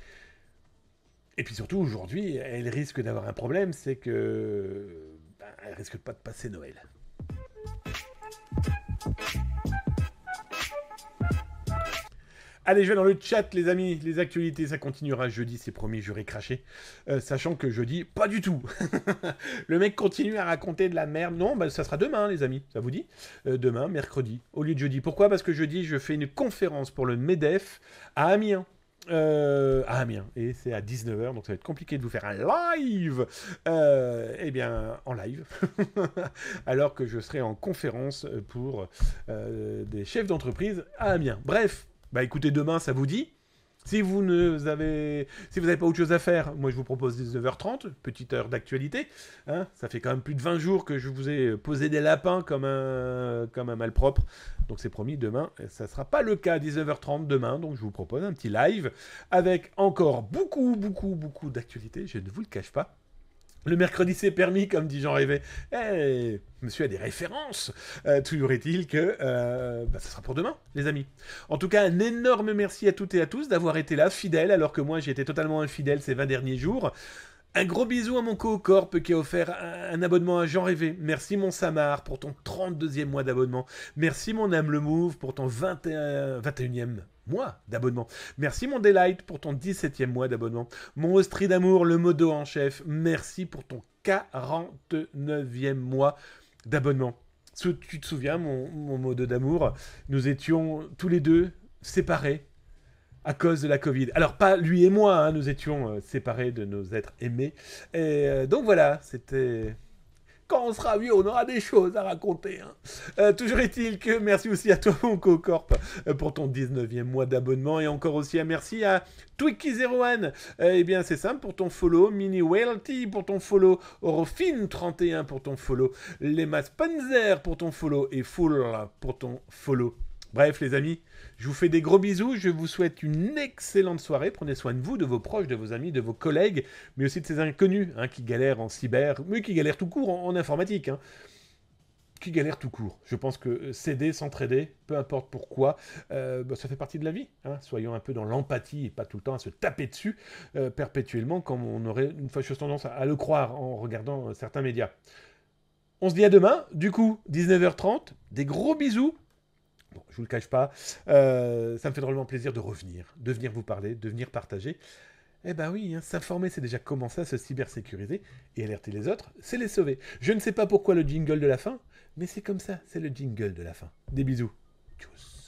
Speaker 1: Et puis surtout, aujourd'hui, elle risque d'avoir un problème, c'est que... elle risque pas de passer Noël. Allez, je vais dans le chat, les amis. Les actualités, ça continuera jeudi, c'est promis, j'aurai craché. Sachant que jeudi, pas du tout. Le mec continue à raconter de la merde. Non, ça sera demain, les amis. Ça vous dit demain, mercredi, au lieu de jeudi. Pourquoi? Parce que jeudi, je fais une conférence pour le MEDEF à Amiens. Et c'est à 19h, donc ça va être compliqué de vous faire un live, eh bien, en live, alors que je serai en conférence pour des chefs d'entreprise à Amiens. Bref, écoutez, demain, ça vous dit? Si vous n'avez pas autre chose à faire, moi je vous propose 19h30, petite heure d'actualité. Hein, ça fait quand même plus de 20 jours que je vous ai posé des lapins comme un malpropre. Donc c'est promis, demain, ça ne sera pas le cas, 19h30 demain. Donc je vous propose un petit live avec encore beaucoup d'actualités, je ne vous le cache pas. Le mercredi c'est permis, comme dit Jean Rêvet. Eh, monsieur a des références. Toujours est-il que ça sera pour demain, les amis. En tout cas, un énorme merci à toutes et à tous d'avoir été là, fidèles, alors que moi j'ai été totalement infidèle ces 20 derniers jours. Un gros bisou à mon co-corp qui a offert un abonnement à Jean Rêvé. Merci mon Samar pour ton 32e mois d'abonnement. Merci mon Âme le Move pour ton 21e mois d'abonnement. Merci mon Delight pour ton 17e mois d'abonnement. Mon Austrie d'amour, le modo en chef. Merci pour ton 49e mois d'abonnement. Tu te souviens, mon modo d'amour, nous étions tous les deux séparés à cause de la Covid. Alors, pas lui et moi, hein, nous étions séparés de nos êtres aimés. Et donc voilà, c'était... Quand on sera vieux, on aura des choses à raconter. Hein. Toujours est-il que merci aussi à toi, mon co-corp, pour ton 19e mois d'abonnement. Et encore aussi un merci à Twiki01. Eh bien, c'est simple, pour ton follow. Mini Welty pour ton follow. Orofine31 pour ton follow. Lema Spencer pour ton follow. Et Full pour ton follow. Bref, les amis, je vous fais des gros bisous. Je vous souhaite une excellente soirée. Prenez soin de vous, de vos proches, de vos amis, de vos collègues, mais aussi de ces inconnus hein, qui galèrent en cyber, mais qui galèrent tout court en informatique. Hein, qui galèrent tout court. Je pense que s'aider, s'entraider, peu importe pourquoi, ça fait partie de la vie. Hein. Soyons un peu dans l'empathie et pas tout le temps à se taper dessus perpétuellement, comme on aurait une fâcheuse tendance à le croire en regardant certains médias. On se dit à demain, du coup, 19h30. Des gros bisous. Bon, je vous le cache pas, ça me fait drôlement plaisir de revenir, de venir vous parler, de venir partager. Eh ben oui, hein, s'informer, c'est déjà commencer à se cybersécuriser, et alerter les autres, c'est les sauver. Je ne sais pas pourquoi le jingle de la fin, mais c'est comme ça, c'est le jingle de la fin. Des bisous. Tchuss.